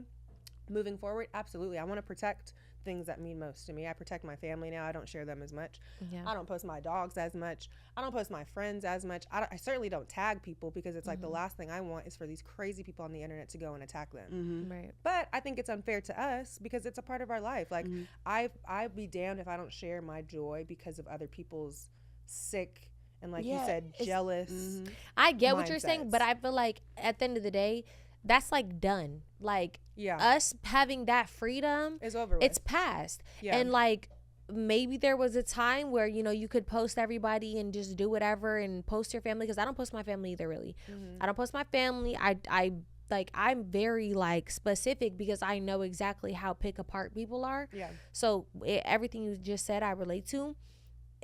moving forward, absolutely, I want to protect things that mean most to me. I protect my family now. I don't share them as much. Yeah. I don't post my dogs as much. I don't post my friends as much. I certainly don't tag people, because it's like the last thing I want is for these crazy people on the internet to go and attack them. Right. But I think it's unfair to us because it's a part of our life. Like, I'd be damned if I don't share my joy because of other people's sick and, like you said, jealous. I get what you're saying, but I feel like at the end of the day, that's like done. Like, us having that freedom is over with. It's past. And like, maybe there was a time where, you know, you could post everybody and just do whatever and post your family, because I don't post my family either, really. I don't post my family. I like I'm very like specific because I know exactly how pick apart people are. Yeah. So everything you just said, I relate to.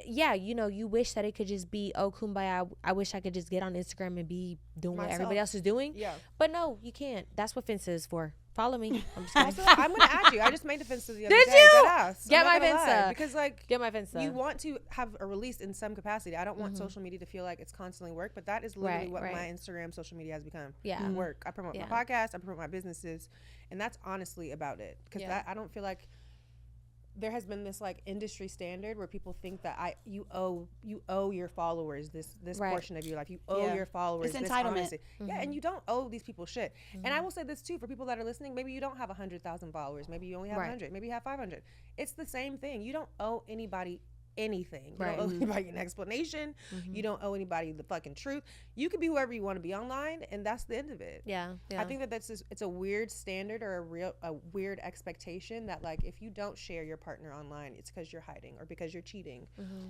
Yeah, you know, you wish that it could just be, oh, kumbaya. I wish I could just get on Instagram and be doing what everybody else is doing. Yeah. But no, you can't. That's what Finsta is for. Follow me. I'm just kidding. Also, I'm gonna add you. I just made the Finsta the other Did day. you? Deadass. Get I'm my not gonna lie. Finsta. Because like Get my Finsta. you want to have a release in some capacity. I don't want social media to feel like it's constantly work, but that is literally what my Instagram social media has become. Yeah. Work. I promote my podcast. I promote my businesses, and that's honestly about it. Because I don't feel like there has been this like industry standard where people think that you owe your followers this portion of your life. You owe your followers it's this entitlement. honesty. Yeah, and you don't owe these people shit. And I will say this too for people that are listening. Maybe you don't have 100,000 followers. Maybe you only have 100. Maybe you have 500. It's the same thing. You don't owe anybody anything. You don't owe anybody an explanation. You don't owe anybody the fucking truth. You can be whoever you want to be online, and that's the end of it. Yeah. I think it's a weird standard or a weird expectation that like if you don't share your partner online, it's because you're hiding or because you're cheating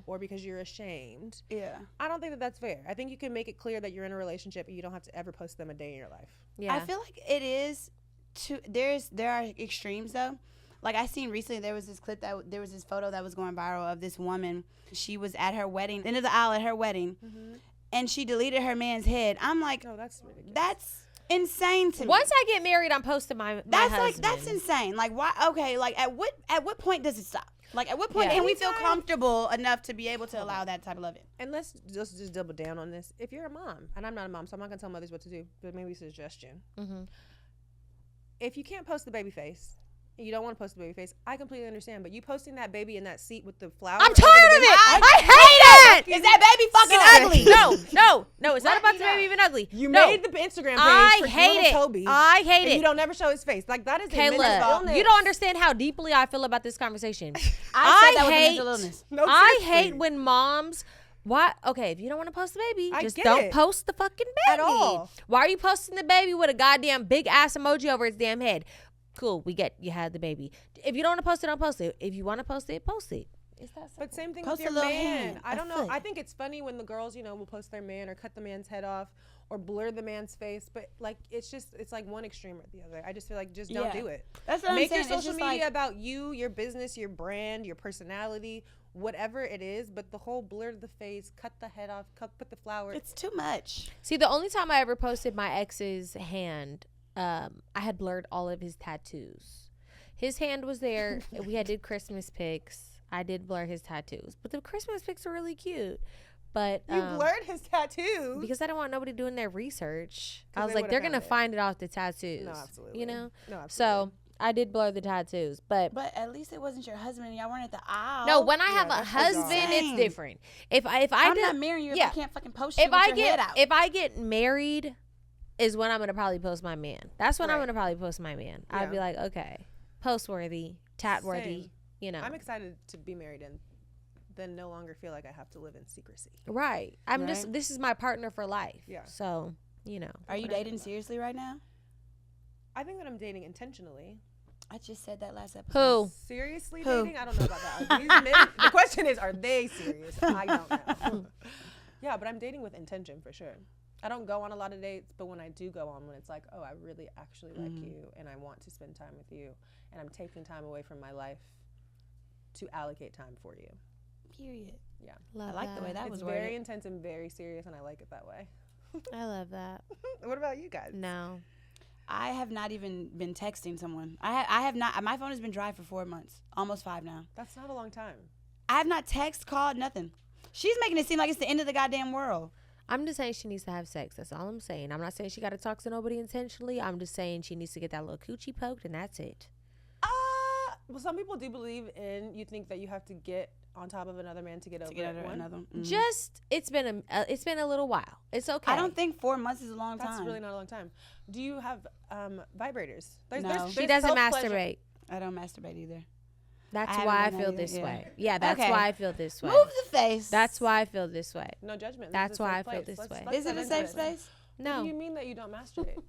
or because you're ashamed. Yeah. I don't think that that's fair. I think you can make it clear that you're in a relationship and you don't have to ever post them a day in your life. Yeah. I feel like it is there are extremes though. Like I seen recently, there was this photo that was going viral of this woman. She was at her wedding, end of the aisle at her wedding, and she deleted her man's head. I'm like, oh, that's ridiculous. That's insane to me. Once I get married, I'm posting my husband. That's insane. Like why? Okay, like at what point does it stop? Like at what point can we feel comfortable enough to be able to allow that type of loving? And let's just double down on this. If you're a mom, and I'm not a mom, so I'm not gonna tell mothers what to do, but maybe a suggestion. If you can't post the baby face, and you don't want to post the baby face, I completely understand. But you posting that baby in that seat with the flower. I'm tired of it. I hate it. Is that baby fucking ugly? No, it's not about the baby even ugly. You made the Instagram page for hate it. Toby. I hate it. You don't never show his face. Like that is a mental Kayla, illness. you don't understand how deeply I feel about this conversation. I said that was a mental illness. No, I seriously. hate when moms. Why? Okay, if you don't want to post the baby, I just get don't it. post the fucking baby At all. Why are you posting the baby with a goddamn big ass emoji over its damn head? Cool, we get you had the baby. If you don't want to post it, don't post it. If you want to post it, post it. It's that simple. But same thing Post with a your little man. hand, I don't a know. foot. I think it's funny when the girls, will post their man or cut the man's head off or blur the man's face. But like, it's like one extreme or the other. I just feel like just don't do it. That's what Make I'm your saying. social media about you, your business, your brand, your personality, whatever it is. But the whole blur the face, cut the head off, put the flower. It's too much. See, the only time I ever posted my ex's hand, I had blurred all of his tattoos. His hand was there. We did Christmas pics. I did blur his tattoos, but the Christmas pics were really cute. But you blurred his tattoos because I don't want nobody doing their research. I was they like, would've they're gonna found it. find it off the tattoos. No, absolutely. You know. No, absolutely. So I did blur the tattoos, but at least it wasn't your husband and y'all weren't at the aisle. no. When I have a that's husband, bizarre. it's different. If I I'm did, not marrying you if yeah. I can't fucking post you if with I your get head out. if I get married, is when I'm gonna probably post my man. That's when I'm Right. gonna probably post my man. Yeah. I'd be like, okay, post worthy, tat worthy. Same. You know. I'm excited to be married and then no longer feel like I have to live in secrecy. Right. This is my partner for life. Yeah. So, Are you dating seriously right now? I think that I'm dating intentionally. I just said that last episode. Who? Seriously Who? dating? I don't know about that. These men, the question is, are they serious? I don't know. Yeah, but I'm dating with intention for sure. I don't go on a lot of dates, but when I do go on, when it's like, oh, I really actually like you and I want to spend time with you and I'm taking time away from my life to allocate time for you. Period. Yeah. Love I like the way that It's was very worded. intense and very serious and I like it that way. I love that. What about you guys? No. I have not even been texting someone. I have not. My phone has been dry for 4 months, almost 5 now. That's not a long time. I have not called, nothing. She's making it seem like it's the end of the goddamn world. I'm just saying she needs to have sex. That's all I'm saying. I'm not saying she got to talk to nobody intentionally. I'm just saying she needs to get that little coochie poked, and that's it. Well, some people do believe in you think that you have to get on top of another man to get over one. another. Just it's been a little while. It's okay. I don't think 4 months is a long time. That's really not a long time. Do you have vibrators? No. She doesn't self-pleasure. masturbate. I don't masturbate either. That's I why I haven't done feel that this either. way. Yeah, that's Okay. why I feel this way. Move the face. That's why I feel this way. No judgment. That's This is a why safe I feel place. this way. Let's Is it dive a into safe this. space? What No. do you mean that you don't masturbate?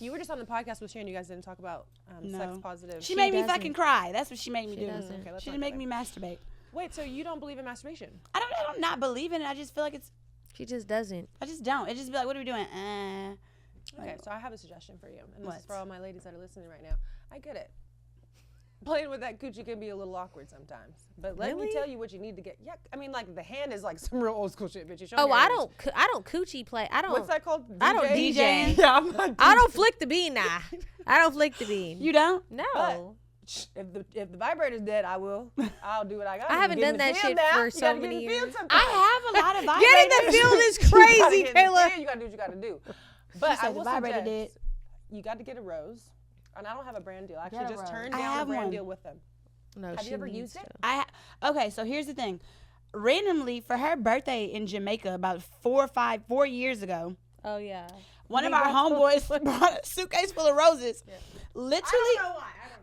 You were just on the podcast with Sharon. You guys didn't talk about sex positive. She made me doesn't. fucking cry. That's what she made me do. doesn't. Okay, let's She not didn't make go me there. masturbate. Wait, so you don't believe in masturbation? I don't not believe in it. I just feel like it's. She just doesn't. I just don't. It just be like, what are we doing? Okay, so I have a suggestion for you, and this is What? for all my ladies that are listening right now. I get it. Playing with that coochie can be a little awkward sometimes, but let me Really? tell you what you need to get. Yeah, I mean, like the hand is like some real old school shit, bitch. You show Oh, me your I hands. don't coochie play. I don't. What's that called? I don't DJ? DJ. Yeah, I'm not I DJ. don't flick the bean now. I don't flick the bean. You don't? No. If the vibrator's dead, I will. I'll do what I got. I haven't done that shit for so many years. I have a lot of vibrators. Getting the field is crazy, Kayla. You gotta do what you gotta do. But I said the will vibrator suggest did. you got to get a rose, and I don't have a brand deal. Actually, Get a just rose. turn I down a have brand one. deal with them. No, Have she you ever needs used it? to. Okay, so here's the thing. Randomly, for her birthday in Jamaica about 4 years ago, Oh yeah. one of our homeboys brought a suitcase full of roses. Literally,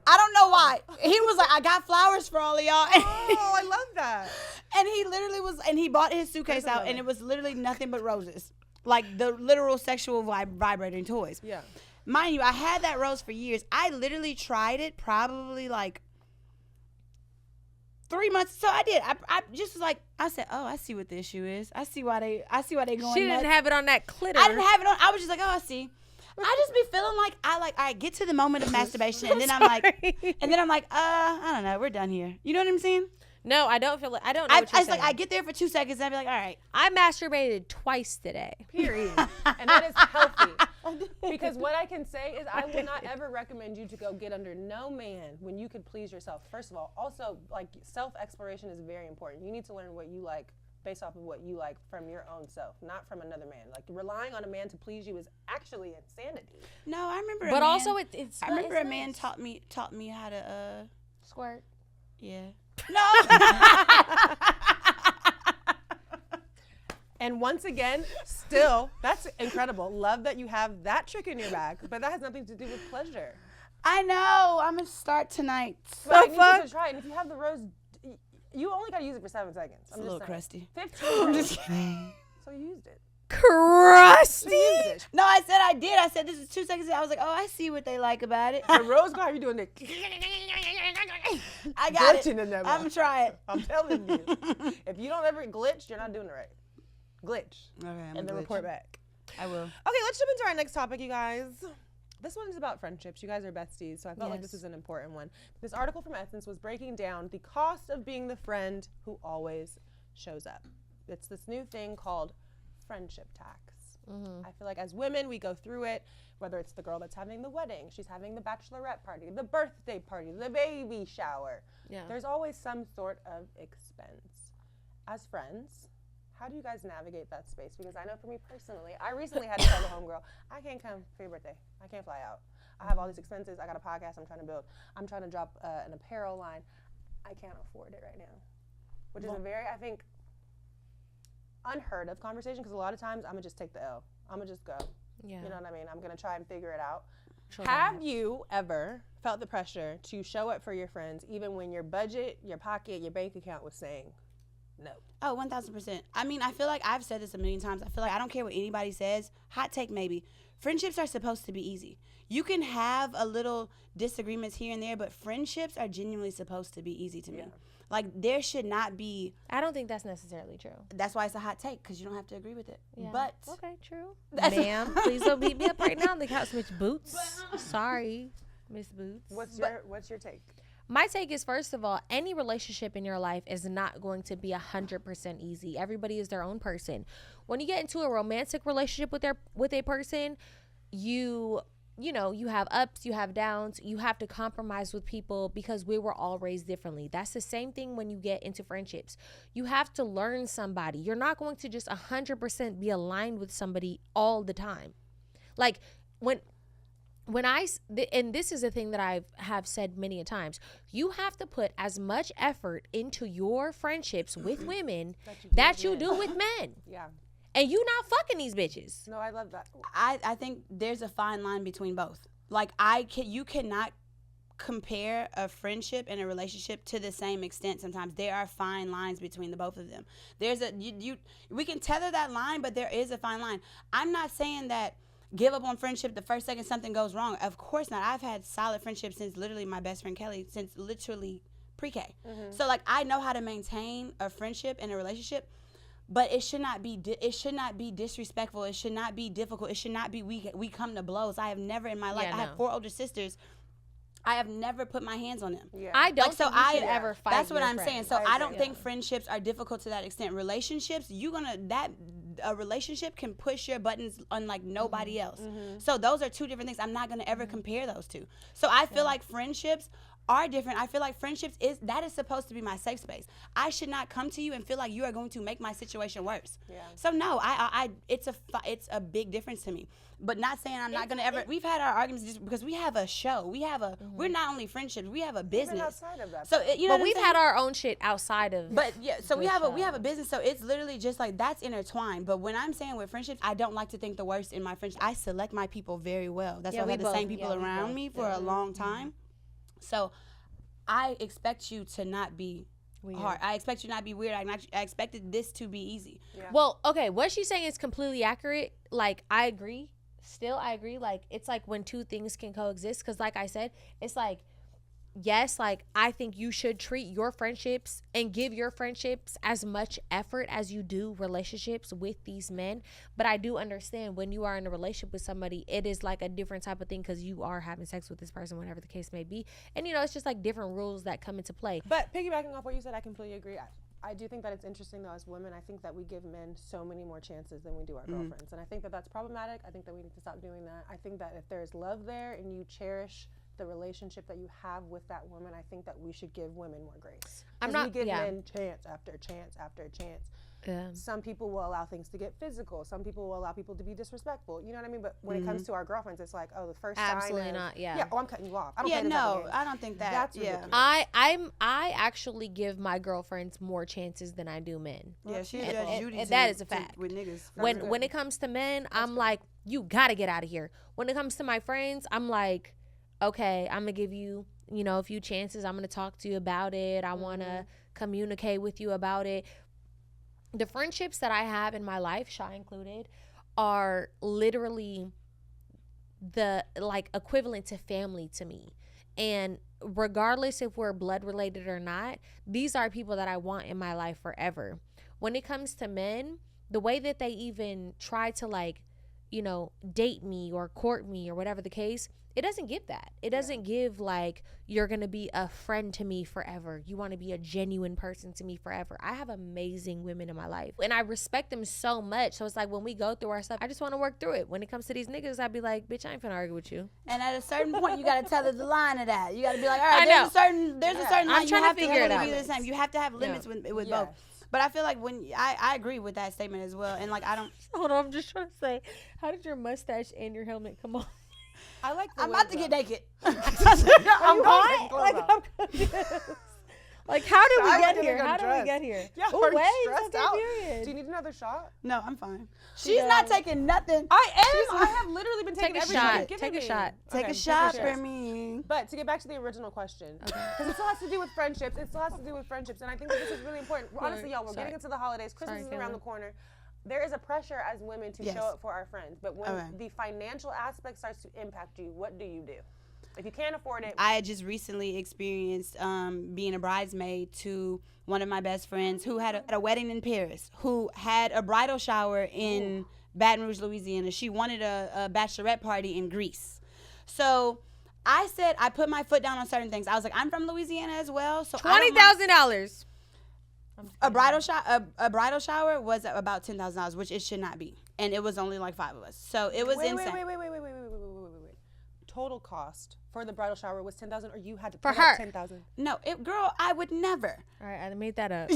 I don't know why. He was like, I got flowers for all of y'all. Oh, I love that. And he literally and he bought his suitcase out, and it was literally nothing but roses. Like the literal sexual vibrating toys. Yeah. Mind you, I had that rose for years. I literally tried it probably like 3 months. So I did. I just was like, I said, oh, I see what the issue is. I see why they going She didn't nuts. have it on that clitter. I didn't have it on. I was just like, oh, I see. I just be feeling like I get to the moment of masturbation, and then I'm like, I don't know, we're done here. You know what I'm saying? No, I don't feel like I don't know. I What you're it's like saying. I get there for 2 seconds, and I be like, all right. I masturbated twice today. Period. And that is healthy. Because what I can say is I would not ever recommend you to go get under no man when you could please yourself. First of all, also like self-exploration is very important. You need to learn what you like based off of what you like from your own self, not from another man. Like relying on a man to please you is actually insanity. No, I remember. But also it's. I remember it's a man nice. taught me how to Squirt. yeah. No. And once again, still, that's incredible. Love that you have that trick in your bag, but that has nothing to do with pleasure. I know. I'm gonna start tonight. But I need you to try it. And if you have the rose, you only gotta use it for 7 seconds. It's a little crusty. 15 I'm minutes. just kidding. So you used it. Crusty. So you used it. No, I said I did. I said this is 2 seconds. I was like, oh, I see what they like about it. The rose gonna have you doing it. I got it. Glitching in there. I'm gonna try it. I'm telling you. If you don't ever glitch, you're not doing it right. Glitch. Okay, And then report back. I will. Okay, let's jump into our next topic, you guys. This one is about friendships. You guys are besties, so I felt like this Yes. was an important one. This article from Essence was breaking down the cost of being the friend who always shows up. It's this new thing called friendship tax. I feel like as women, we go through it, whether it's the girl that's having the wedding, she's having the bachelorette party, the birthday party, the baby shower. Yeah. There's always some sort of expense. As friends, how do you guys navigate that space? Because I know for me personally, I recently had to tell the homegirl, I can't come for your birthday. I can't fly out. I have all these expenses. I got a podcast I'm trying to build. I'm trying to drop an apparel line. I can't afford it right now. Which is a very, I think, unheard of conversation, because a lot of times I'm going to just take the L. I'm going to just go. Yeah. You know what I mean? I'm going to try and figure it out. Sure Have that. you ever felt the pressure to show up for your friends even when your budget, your pocket, your bank account was saying no? Oh, 1,000%. I mean, I feel like I've said this a million times. I feel like I don't care what anybody says. Hot take maybe. Friendships are supposed to be easy. You can have a little disagreements here and there, but friendships are genuinely supposed to be easy to me. Like, there should not be. I don't think that's necessarily true. That's why it's a hot take, because you don't have to agree with it. Yeah. But Okay, true. That's- Ma'am, please don't beat me up right now on the couch, Miss Boots. Sorry, Miss Boots. What's your take? My take is, first of all, any relationship in your life is not going to be 100% easy. Everybody is their own person. When you get into a romantic relationship with a person, you have ups, you have downs, you have to compromise with people because we were all raised differently. That's the same thing when you get into friendships. You have to learn somebody. You're not going to just 100% be aligned with somebody all the time. Like and this is a thing that I have said many a times, you have to put as much effort into your friendships with women that you do with men. Yeah. And you not fucking these bitches. No, I love that. I think there's a fine line between both. Like, you cannot compare a friendship and a relationship to the same extent. Sometimes there are fine lines between the both of them. We can tether that line, but there is a fine line. I'm not saying that give up on friendship the first second something goes wrong. Of course not. I've had solid friendships since literally my best friend Kelly, since literally pre-K. So like, I know how to maintain a friendship and a relationship. But it should not be. It should not be disrespectful. It should not be difficult. It should not be we come to blows. I have never in my life. I have 4 older sisters. I have never put my hands on them. Yeah. I don't think you should ever fight. That's what your I'm friends. saying. So I don't think friendships are difficult to that extent. Relationships, a relationship can push your buttons unlike nobody else. So those are 2 different things. I'm not gonna ever compare those 2. So I feel like friendships are different. I feel like friendships is supposed to be my safe space. I should not come to you and feel like you are going to make my situation worse. Yeah. So no, it's a big difference to me. But not saying I'm not gonna ever. We've had our arguments just because we have a show. We have a. We're not only friendships. We have a business. Even outside of that. So you know. But we've had our own shit outside of. But yeah, so we have a business. So it's literally just like that's intertwined. But when I'm saying with friendships, I don't like to think the worst in my friendships. I select my people very well. That's why I've had the same people around me for a long time. So I expect you to not be hard. I expect you not to be weird. I expected this to be easy. Yeah. Well, okay, what she's saying is completely accurate. Like, I agree. Still, I agree. Like, it's like when 2 things can coexist. Because like I said, it's like, yes, like I think you should treat your friendships and give your friendships as much effort as you do relationships with these men. But I do understand when you are in a relationship with somebody, it is like a different type of thing because you are having sex with this person, whatever the case may be. And, you know, it's just like different rules that come into play. But piggybacking off what you said, I completely agree. I do think that it's interesting, though, as women. I think that we give men so many more chances than we do our girlfriends. And I think that that's problematic. I think that we need to stop doing that. I think that if there's love there and you cherish the relationship that you have with that woman, I think that we should give women more grace. We give men chance after chance after chance. Yeah. Some people will allow things to get physical. Some people will allow people to be disrespectful. You know what I mean? But when it comes to our girlfriends, it's like, oh, the first absolutely sign not. Yeah. Yeah. Oh, I'm cutting you off. I don't I don't think that. That's ridiculous. I actually give my girlfriends more chances than I do men. Yeah, she and, does. and, Judy and that is a fact. With niggas. When it comes to men, I'm like, you gotta get out of here. When it comes to my friends, I'm like, okay, I'm gonna give you, you know, a few chances. I'm gonna talk to you about it. I wanna communicate with you about it. The friendships that I have in my life, Shy included, are literally the like equivalent to family to me. And regardless if we're blood related or not, these are people that I want in my life forever. When it comes to men, the way that they even try to like, you know, date me or court me or whatever the case, it doesn't give that. It doesn't give like, you're going to be a friend to me forever. You want to be a genuine person to me forever. I have amazing women in my life and I respect them so much. So it's like when we go through our stuff, I just want to work through it. When it comes to these niggas, I'd be like, bitch, I ain't finna argue with you. And at a certain point, you got to tell us the line of that. You got to be like, all right, there's a certain line. I'm trying to figure it out. You have to have limits with both. But I feel like when I agree with that statement as well. And like, I don't. Hold on, I'm just trying to say, how did your mustache and your helmet come on? I like the I'm about to get naked. I'm confused. Like, how did we get here? How did we get here? Yeah, Ooh, wait, stressed out. Period. Do you need another shot? No, I'm fine. She's not taking nothing. I have literally been taking every shot. Take a shot. Take a shot for me. But to get back to the original question, because it still has to do with friendships. And I think that this is really important. Honestly, y'all, we're getting into the holidays. Christmas is around the corner. There is a pressure as women to show up for our friends. But when the financial aspect starts to impact you, what do you do? If you can't afford it. I had just recently experienced being a bridesmaid to one of my best friends who had a wedding in Paris, who had a bridal shower in Baton Rouge, Louisiana. She wanted a bachelorette party in Greece. So I put my foot down on certain things. I was like, I'm from Louisiana as well. So $20,000. A bridal shower was about $10,000, which it should not be, and it was only like 5 of us. So it was insane. Wait. Total cost for the bridal shower was $10,000, or you had to put up $10,000? No, girl, I would never. All right, I made that up.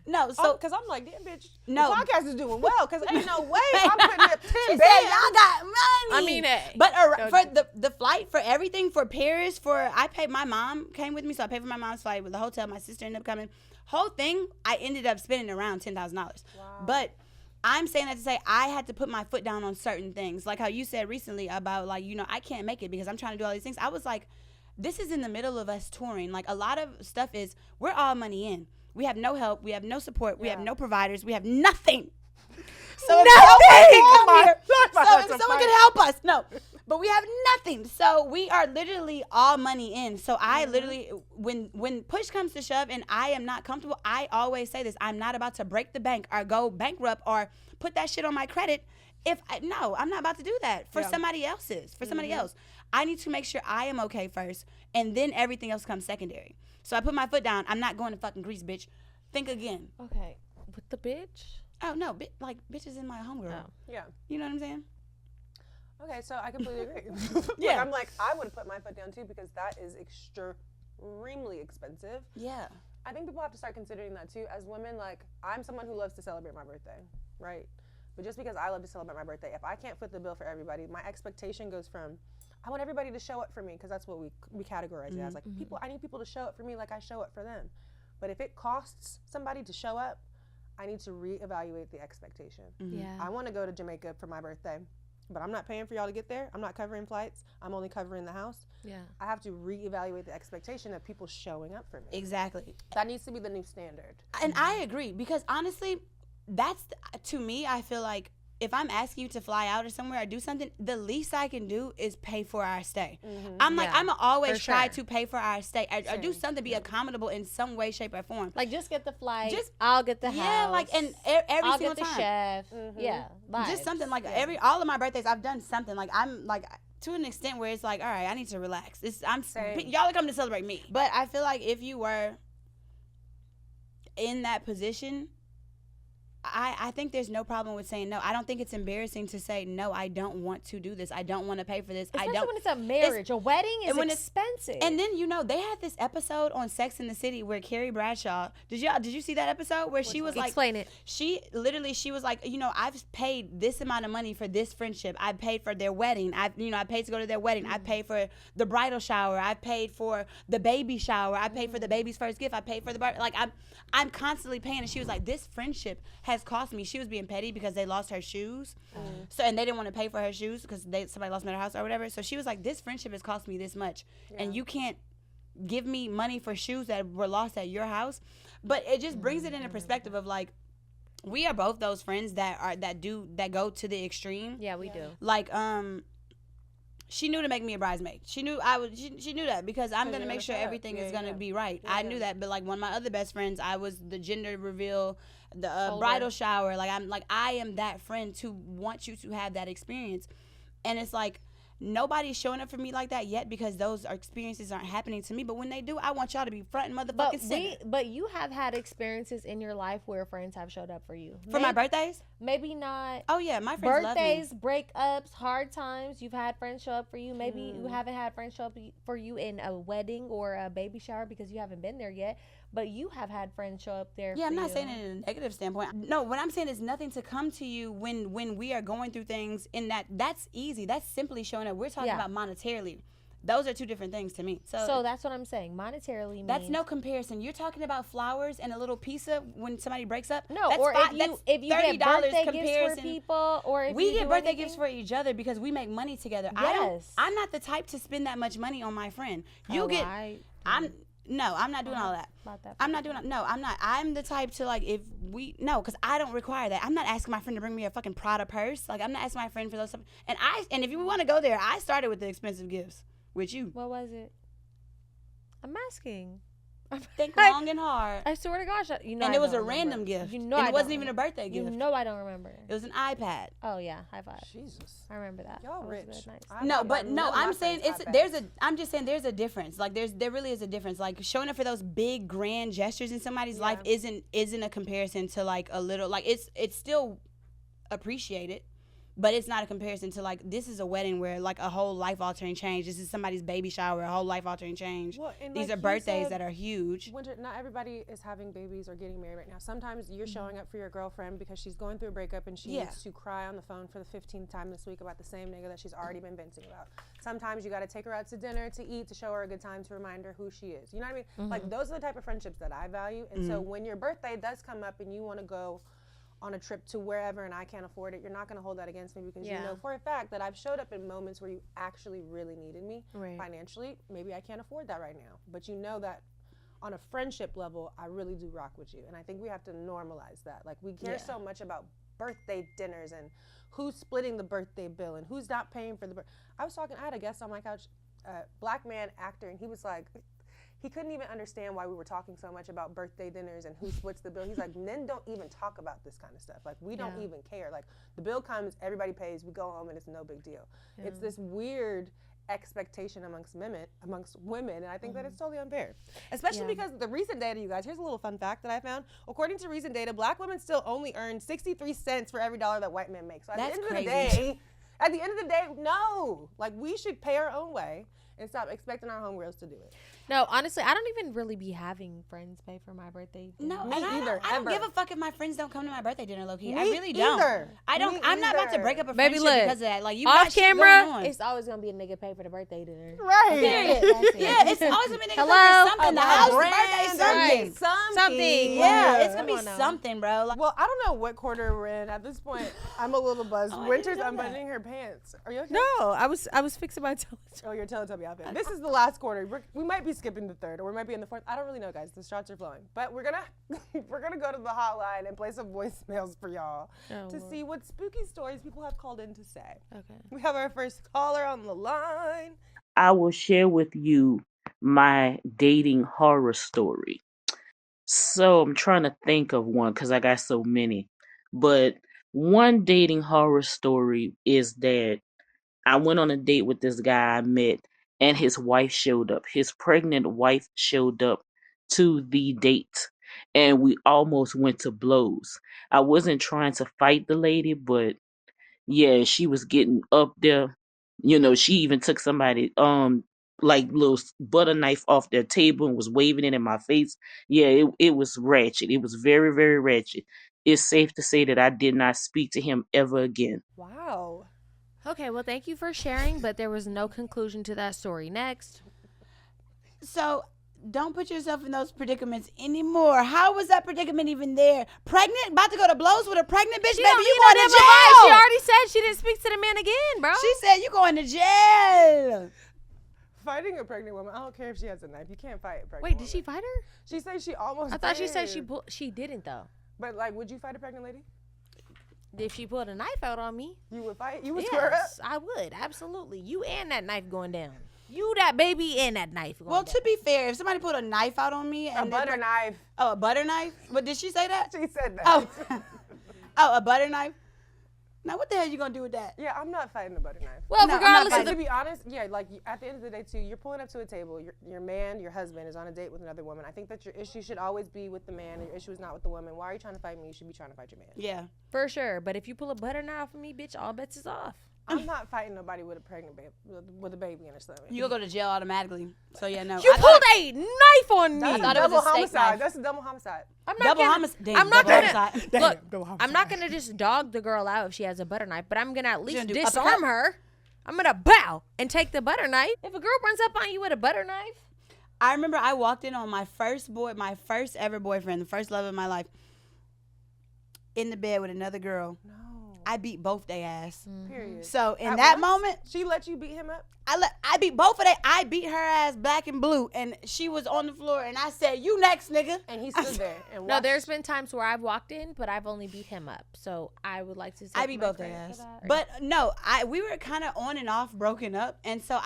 No, so because I'm like, damn bitch, no, the podcast is doing well because ain't no way I'm putting up 10 bands. Y'all got money. I mean, but for the flight, for everything, for Paris, I paid. My mom came with me, so I paid for my mom's flight with the hotel. My sister ended up coming. Whole thing, I ended up spending around $10,000. Wow. But I'm saying that to say I had to put my foot down on certain things. Like how you said recently about like, you know, I can't make it because I'm trying to do all these things. I was like, this is in the middle of us touring. Like a lot of stuff is, we're all money in. We have no help. We have no support. We have no providers. We have nothing. So if someone can help us. No, but we have nothing. So we are literally all money in. So I literally, when push comes to shove and I am not comfortable, I always say this: I'm not about to break the bank or go bankrupt or put that shit on my credit. No, I'm not about to do that for somebody else's. For somebody else, I need to make sure I am okay first, and then everything else comes secondary. So I put my foot down. I'm not going to fucking Greece, bitch. Think again. Okay, with the bitch. Oh no, bitch is in my homegirl. Oh. Yeah. You know what I'm saying? Okay, so I completely agree. Yeah. I'm like, I would put my foot down too because that is extremely expensive. Yeah. I think people have to start considering that too. As women, like, I'm someone who loves to celebrate my birthday, right? But just because I love to celebrate my birthday, if I can't foot the bill for everybody, my expectation goes from, I want everybody to show up for me, because that's what we categorize it as. Like, I need people to show up for me like I show up for them. But if it costs somebody to show up, I need to reevaluate the expectation. Yeah. I want to go to Jamaica for my birthday, but I'm not paying for y'all to get there. I'm not covering flights. I'm only covering the house. Yeah. I have to reevaluate the expectation of people showing up for me. Exactly. That needs to be the new standard. And I agree, because honestly, to me, I feel like if I'm asking you to fly out or somewhere or do something, the least I can do is pay for our stay. I'm like, I'm always try to pay for our stay or do something, be accommodable in some way, shape, or form. Like, just get the flight. I'll get the house. Yeah, like, and every I'll single get the time. chef. Yeah, Just something like all of my birthdays, I've done something. Like, I'm like, to an extent where it's like, all right, I need to relax. Y'all are coming to celebrate me. But I feel like if you were in that position, I think there's no problem with saying no. I don't think it's embarrassing to say, no, I don't want to do this. I don't want to pay for this. Especially when it's a marriage. A wedding is expensive. And then, they had this episode on Sex and the City where Carrie Bradshaw, did you see that episode where she was like, explain it. She was like, I've paid this amount of money for this friendship. I paid for their wedding. I paid to go to their wedding. I paid for the bridal shower. I paid for the baby shower. I paid for the baby's first gift. I paid for the birthday. Like, I'm constantly paying. And she was like, this friendship has cost me. She was being petty because they lost her shoes. And they didn't want to pay for her shoes because somebody lost them at her house or whatever. So she was like, this friendship has cost me this much. And you can't give me money for shoes that were lost at your house. But it just brings it in a perspective of like, we are both those friends that go to the extreme. Yeah, we do. Like, she knew to make me a bridesmaid. She knew she knew that because I'm gonna make sure everything is gonna be right. I knew that, but like one of my other best friends, I was the gender reveal, the bridal shower. Like I am that friend to want you to have that experience, and it's like nobody's showing up for me like that yet because those experiences aren't happening to me. But when they do, I want y'all to be front and motherfucking center. But you have had experiences in your life where friends have showed up for you. For my birthdays? Maybe not. Oh yeah, my friends birthdays, love me. breakups, hard times. You've had friends show up for you. Maybe you haven't had friends show up for you in a wedding or a baby shower because you haven't been there yet. But you have had friends show up there. Yeah, I'm not saying it in a negative standpoint. No, what I'm saying is nothing to come to you when we are going through things. That's easy. That's simply showing up. We're talking about monetarily. Those are two different things to me. So that's what I'm saying. Monetarily means that's no comparison. You're talking about flowers and a little pizza when somebody breaks up. No, that's or if you get birthday gifts for people, or if we you get birthday gifts for each other because we make money together. Yes. I'm not the type to spend that much money on my friend. No, I'm not doing all that. I'm not doing it. No, I'm not. I'm the type to like because I don't require that. I'm not asking my friend to bring me a fucking Prada purse. Like I'm not asking my friend for those stuff. And if you want to go there, I started with the expensive gifts with you. What was it? I'm asking. Think long and hard. I swear to gosh, and it was a random gift. And it wasn't even a birthday gift. You know I don't remember. It was an iPad. Oh yeah, high five. Jesus, I remember that. Y'all that rich. Nice. I'm saying I'm just saying there's a difference. Like there really is a difference. Like showing up for those big grand gestures in somebody's life isn't a comparison to like a little like it's still appreciated. But it's not a comparison to like this is a wedding where like a whole life altering change. This is somebody's baby shower, a whole life altering change. Well, these are birthdays that are huge. Not everybody is having babies or getting married right now. Sometimes you're showing up for your girlfriend because she's going through a breakup and she needs to cry on the phone for the 15th time this week about the same nigga that she's already been venting about. Sometimes you got to take her out to dinner to eat, to show her a good time, to remind her who she is. You know what I mean? Like those are the type of friendships that I value. And so when your birthday does come up and you want to go on a trip to wherever and I can't afford it, you're not going to hold that against me because you know for a fact that I've showed up in moments where you actually really needed me financially. Maybe I can't afford that right now, but you know that on a friendship level, I really do rock with you. And I think we have to normalize that. Like we care so much about birthday dinners and who's splitting the birthday bill and who's not paying for the I had a guest on my couch, black man actor, and he was like, he couldn't even understand why we were talking so much about birthday dinners and who splits the bill. He's like, men don't even talk about this kind of stuff. Like, we don't even care. Like, the bill comes, everybody pays, we go home, and it's no big deal. Yeah. It's this weird expectation amongst women, and I think that it's totally unfair. Especially because the recent data, you guys, here's a little fun fact that I found. According to recent data, black women still only earn 63 cents for every dollar that white men make. So at the end of the day, no. Like, we should pay our own way and stop expecting our homegirls to do it. No, honestly, I don't even really be having friends pay for my birthday dinner. No, me either. I don't give a fuck if my friends don't come to my birthday dinner, low key. Me I really don't. either. I'm not about to break up a Baby, friendship look, because of that. Like, you off got shit camera, going on. it's always gonna be a nigga pay for the birthday dinner. Right. Period. That's it. Yeah, it's always gonna be niggas Hello? for something. The house, the birthday, something. Yeah, it's gonna be something, bro. Like, well, I don't know what quarter we're in. At this point, I'm a little buzzed. Winter's unbuttoning her pants. Are you okay? No, I was fixing my Teletubby. Oh, your Teletubby outfit. This is the last quarter. We might be skipping the third, or we might be in the fourth. I don't really know, guys. The shots are flowing, but we're gonna go to the hotline and play some voicemails for y'all to see what spooky stories people have called in to say. Okay. We have our first caller on the line. I will share with you my dating horror story. So I'm trying to think of one because I got so many. But one dating horror story is that I went on a date with this guy I met, and his wife showed up. His pregnant wife showed up to the date, and we almost went to blows. I wasn't trying to fight the lady, but yeah, she was getting up there. You know, she even took somebody like little butter knife off their table and was waving it in my face. Yeah, it was ratchet. It was very, very ratchet. It's safe to say that I did not speak to him ever again. Wow. Okay, well, thank you for sharing, but there was no conclusion to that story. Next. so don't put yourself in those predicaments anymore. How was that predicament even there? Pregnant? About to go to blows with a pregnant bitch? She Baby, don't you need no going to damn jail. advice. She already said she didn't speak to the man again, bro. She said you going to jail. Fighting a pregnant woman, I don't care if she has a knife. You can't fight a pregnant Wait, woman. did she fight her? She said she almost I thought she did. said she didn't, though. But, like, would you fight a pregnant lady? If she pulled a knife out on me, You would fight? You would square up? yes, I would. Absolutely. You and that knife going down. You, that baby, and that knife going Well, down. to be fair, if somebody put a knife out on me A and butter knife. Oh, a butter knife? But did she say that? She said that. Oh, oh, a butter knife. Now, what the hell you gonna do with that? Yeah, I'm not fighting the butter knife. Well, No, I'm not regardless of Like, the to be honest, yeah, like at the end of the day, too, you're pulling up to a table. Your man, your husband, is on a date with another woman. I think that your issue should always be with the man, and your issue is not with the woman. Why are you trying to fight me? You should be trying to fight your man. Yeah. For sure. But if you pull a butter knife on me, bitch, all bets is off. I'm not fighting nobody with a pregnant baby, with a baby in her stomach. You'll go to jail automatically. So, yeah, no. You I pulled thought- a knife on me. That's thought a it was double a steak homicide. knife. That's a double homicide. I'm not Double gonna, homicide. I'm not Double gonna homicide. look. double I'm not homicide. gonna just dog the girl out if she has a butter knife, but I'm gonna at least gonna do disarm uppercut? her. I'm gonna bow and take the butter knife. If a girl runs up on you with a butter knife, I remember I walked in on my first ever boyfriend, the first love of my life, in the bed with another girl. No. I beat both their ass. Period. So in At that once? moment, She let you beat him up? I beat both of they. I beat her ass black and blue, and she was on the floor, and I said, "You next, nigga." And he stood there and no. watched. There's been times where I've walked in, but I've only beat him up. So I would like to say I beat both their ass. But no, we were kind of on and off, broken up, and so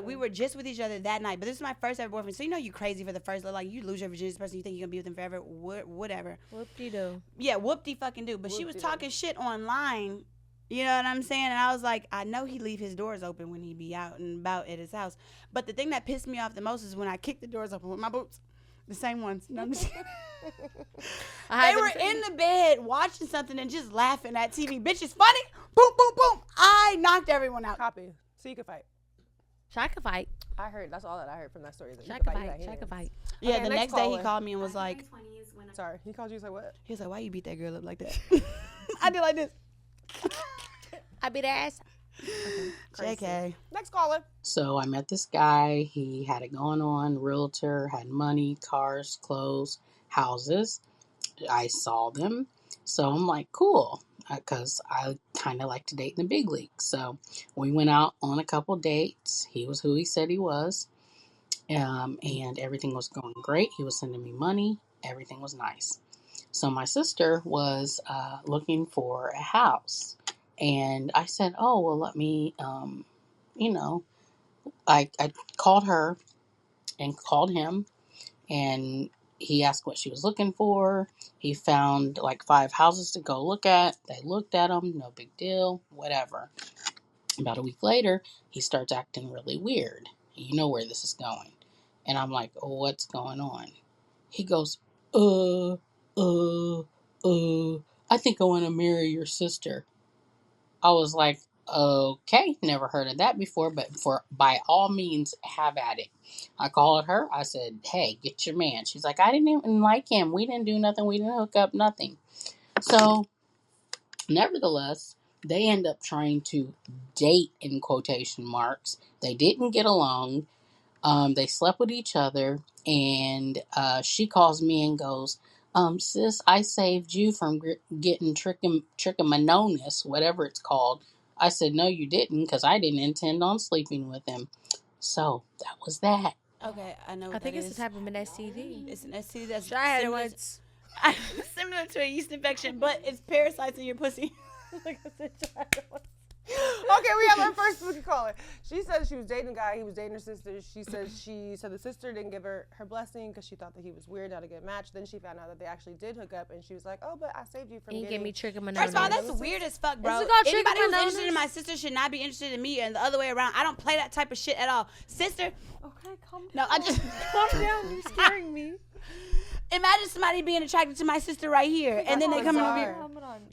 we were just with each other that night. But this is my first ever boyfriend, so you know you crazy for the first, like you lose your virginity to this person, you think you're gonna be with them forever, whatever. Whoop-de-doo. Yeah, whoop-de-fucking do. But she was talking shit online. You know what I'm saying? And I was like, I know he leave his doors open when he be out and about at his house. But the thing that pissed me off the most is when I kicked the doors open with my boots. The same ones. No, I'm just kidding. They were in the bed watching something and just laughing at TV. Bitch, it's funny. Boom, boom, boom. I knocked everyone out. Copy. So you could fight. Shaq could fight. I heard. That's all that I heard from that story. That you Shaq could could fight. You fight. got Shaq could hands. fight. Yeah, Okay, the next next day he caller. called me and was like, Sorry. He called you. Say what? he was like, why you beat that girl up like that? I did like this. I beat ass. JK. Next caller. So I met this guy. He had it going on, realtor, had money, cars, clothes, houses. I saw them. So I'm like, cool, because I kind of like to date in the big league. So we went out on a couple dates. He was who he said he was. And everything was going great. He was sending me money. Everything was nice. So my sister was looking for a house. And I said, oh, well, let me, you know, I called her and called him. And he asked what she was looking for. He found like 5 houses to go look at. They looked at them, no big deal, whatever. About a week later, he starts acting really weird. You know where this is going. And I'm like, oh, what's going on? He goes, I think I want to marry your sister. I was like, okay, never heard of that before, but by all means, have at it. I called her. I said, hey, get your man. She's like, I didn't even like him. We didn't do nothing. We didn't hook up, nothing. So, nevertheless, they end up trying to date in quotation marks. They didn't get along. They slept with each other, and she calls me and goes, sis, I saved you from getting trichomoniasis, whatever it's called. I said, no, you didn't, because I didn't intend on sleeping with him. So that was that. Okay, I know what I think that it's is. the type of an STD. It's an STD that's I had it similar, once. similar to a yeast infection, but it's parasites in your pussy. Okay, we have our first spooky caller. She said she was dating a guy. He was dating her sister. She said the sister didn't give her blessing because she thought that he was weird, not a good match. Then she found out that they actually did hook up, and she was like, oh, but I saved you from He getting... gave me trichomoniasis. First of all, that's weird as fuck, bro. Is it called Anybody who's trichomoniasis? interested in my sister should not be interested in me, and the other way around. I don't play that type of shit at all. Sister, Okay, calm down. no, I just Calm down. You're scaring me. imagine somebody being attracted to my sister right here, and then they come over here.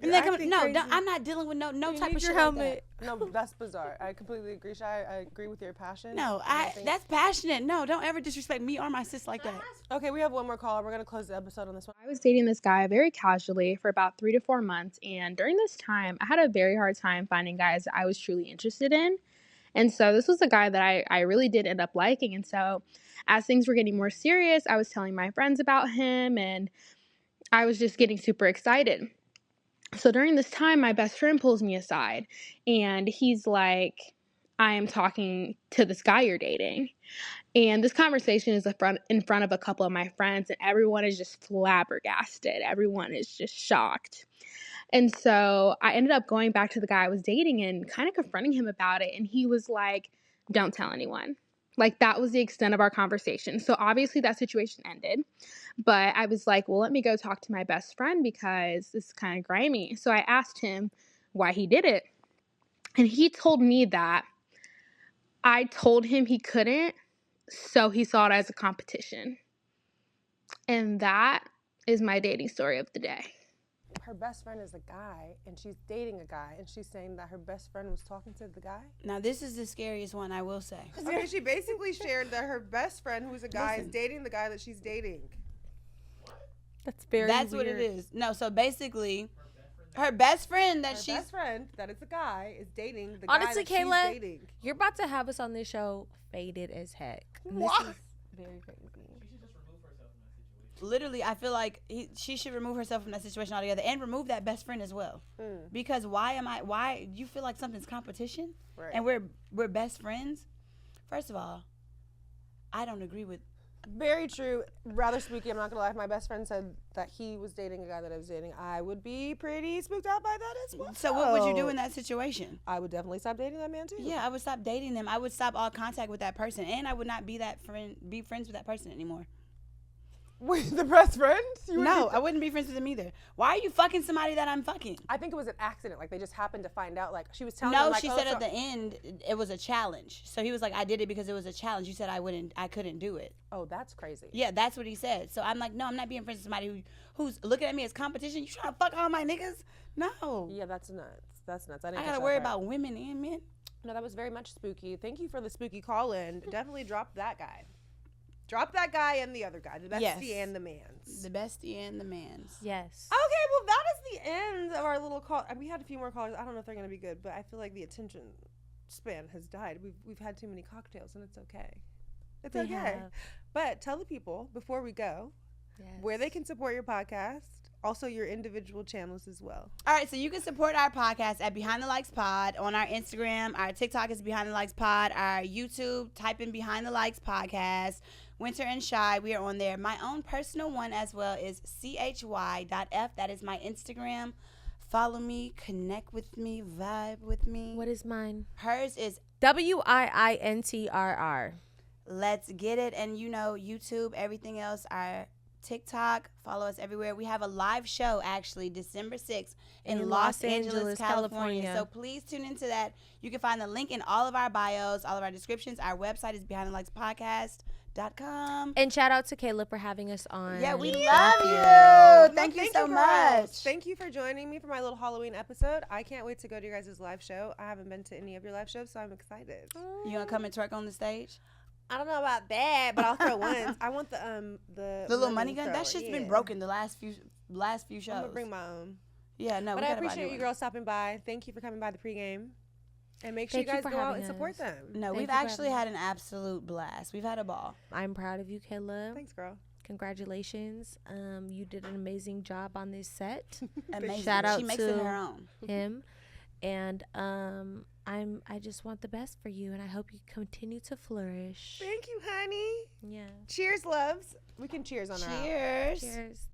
And they come. No, I'm not dealing with no type of shit like that. No, that's bizarre. I completely agree, Shy. I agree with your passion. No, that's passionate. No, don't ever disrespect me or my sis like that. Okay, we have one more caller. We're going to close the episode on this one. I was dating this guy very casually for about 3 to 4 months, and during this time, I had a very hard time finding guys that I was truly interested in. And so this was a guy that I really did end up liking. And so as things were getting more serious, I was telling my friends about him, and I was just getting super excited. So during this time, my best friend pulls me aside, and he's like, I am talking to this guy you're dating. And this conversation is in front of a couple of my friends, and everyone is just flabbergasted. Everyone is just shocked. And so I ended up going back to the guy I was dating and kind of confronting him about it. And he was like, don't tell anyone. Like, that was the extent of our conversation. So obviously that situation ended. But I was like, well, let me go talk to my best friend because this is kind of grimy. So I asked him why he did it. And he told me that I told him he couldn't, so he saw it as a competition. And that is my dating story of the day. Her best friend is a guy, and she's dating a guy, and she's saying that her best friend was talking to the guy? Now, this is the scariest one, I will say. Okay, she basically shared that her best friend, who's a guy, is dating the guy that she's dating. That's very That's weird. what it is. No, so basically, her best friend Her best friend, that is a guy, is dating the Honestly, guy that Kayla, she's dating. You're about to have us on this show faded as heck. And this What? is very crazy. literally, I feel like she should remove herself from that situation altogether and remove that best friend as well. Because why you feel like something's competition? Right. And we're best friends? First of all, I don't agree with. Very true. Rather spooky. I'm not gonna lie. If my best friend said that he was dating a guy that I was dating, I would be pretty spooked out by that as well. So what would you do in that situation? I would definitely stop dating that man too. Yeah, I would stop dating them. I would stop all contact with that person, and I would not be friends with that person anymore. Wait, the best friend? No, I wouldn't be friends with them either. Why are you fucking somebody that I'm fucking? I think it was an accident. Like, they just happened to find out. Like, she was telling No, him, like, she oh, said so- at the end it was a challenge. So he was like, I did it because it was a challenge. You said I couldn't do it. Oh, that's crazy. Yeah, that's what he said. So I'm like, no, I'm not being friends with somebody who's looking at me as competition. You trying to fuck all my niggas? No. Yeah, that's nuts. That's nuts. I didn't I catch gotta that worry part. about women and men. No, that was very much spooky. Thank you for the spooky call-in. Definitely drop that guy. Drop that guy and the other guy. The bestie Yes. and the mans. The bestie and the mans. Yes. Okay, well, that is the end of our little call. We had a few more callers. I don't know if they're going to be good, but I feel like the attention span has died. We've had too many cocktails, and it's okay. It's okay. have. But tell the people, before we go, Yes. where they can support your podcast, also your individual channels as well. All right, so you can support our podcast at Behind the Likes Pod on our Instagram. Our TikTok is Behind the Likes Pod. Our YouTube, type in Behind the Likes Podcast. Winter and Shy, we are on there. My own personal one as well is chy.f. That is my Instagram. Follow me, connect with me, vibe with me. What is mine? Hers is WIINTRR. Let's Get It. And you know, YouTube, everything else, our TikTok, follow us everywhere. We have a live show actually December 6th in Los Angeles, California. So please tune into that. You can find the link in all of our bios, all of our descriptions. Our website is behindthelikes.podcast.com. And shout out to Kayla for having us on. Yeah, we love you. Thank you so girls. much. Thank you for joining me for my little Halloween episode. I can't wait to go to your guys' live show. I haven't been to any of your live shows, so I'm excited. You gonna come and twerk on the stage? I don't know about that, but I'll throw ones. I want the little money gun. thrower. That shit's been broken the last few shows. I'm gonna bring my own. Yeah, no. But I appreciate you girls stopping by. Thank you for coming by the pregame, and make sure you guys go out and support them. No, we've actually had an absolute blast. We've had a ball. I'm proud of you, Kayla. Thanks, girl. Congratulations. You did an amazing job on this set. Amazing. Shout out She makes to it her own. him. And I just want the best for you, and I hope you continue to flourish. Thank you, honey. Yeah. Cheers, loves. We can cheers on our own. Cheers. Cheers.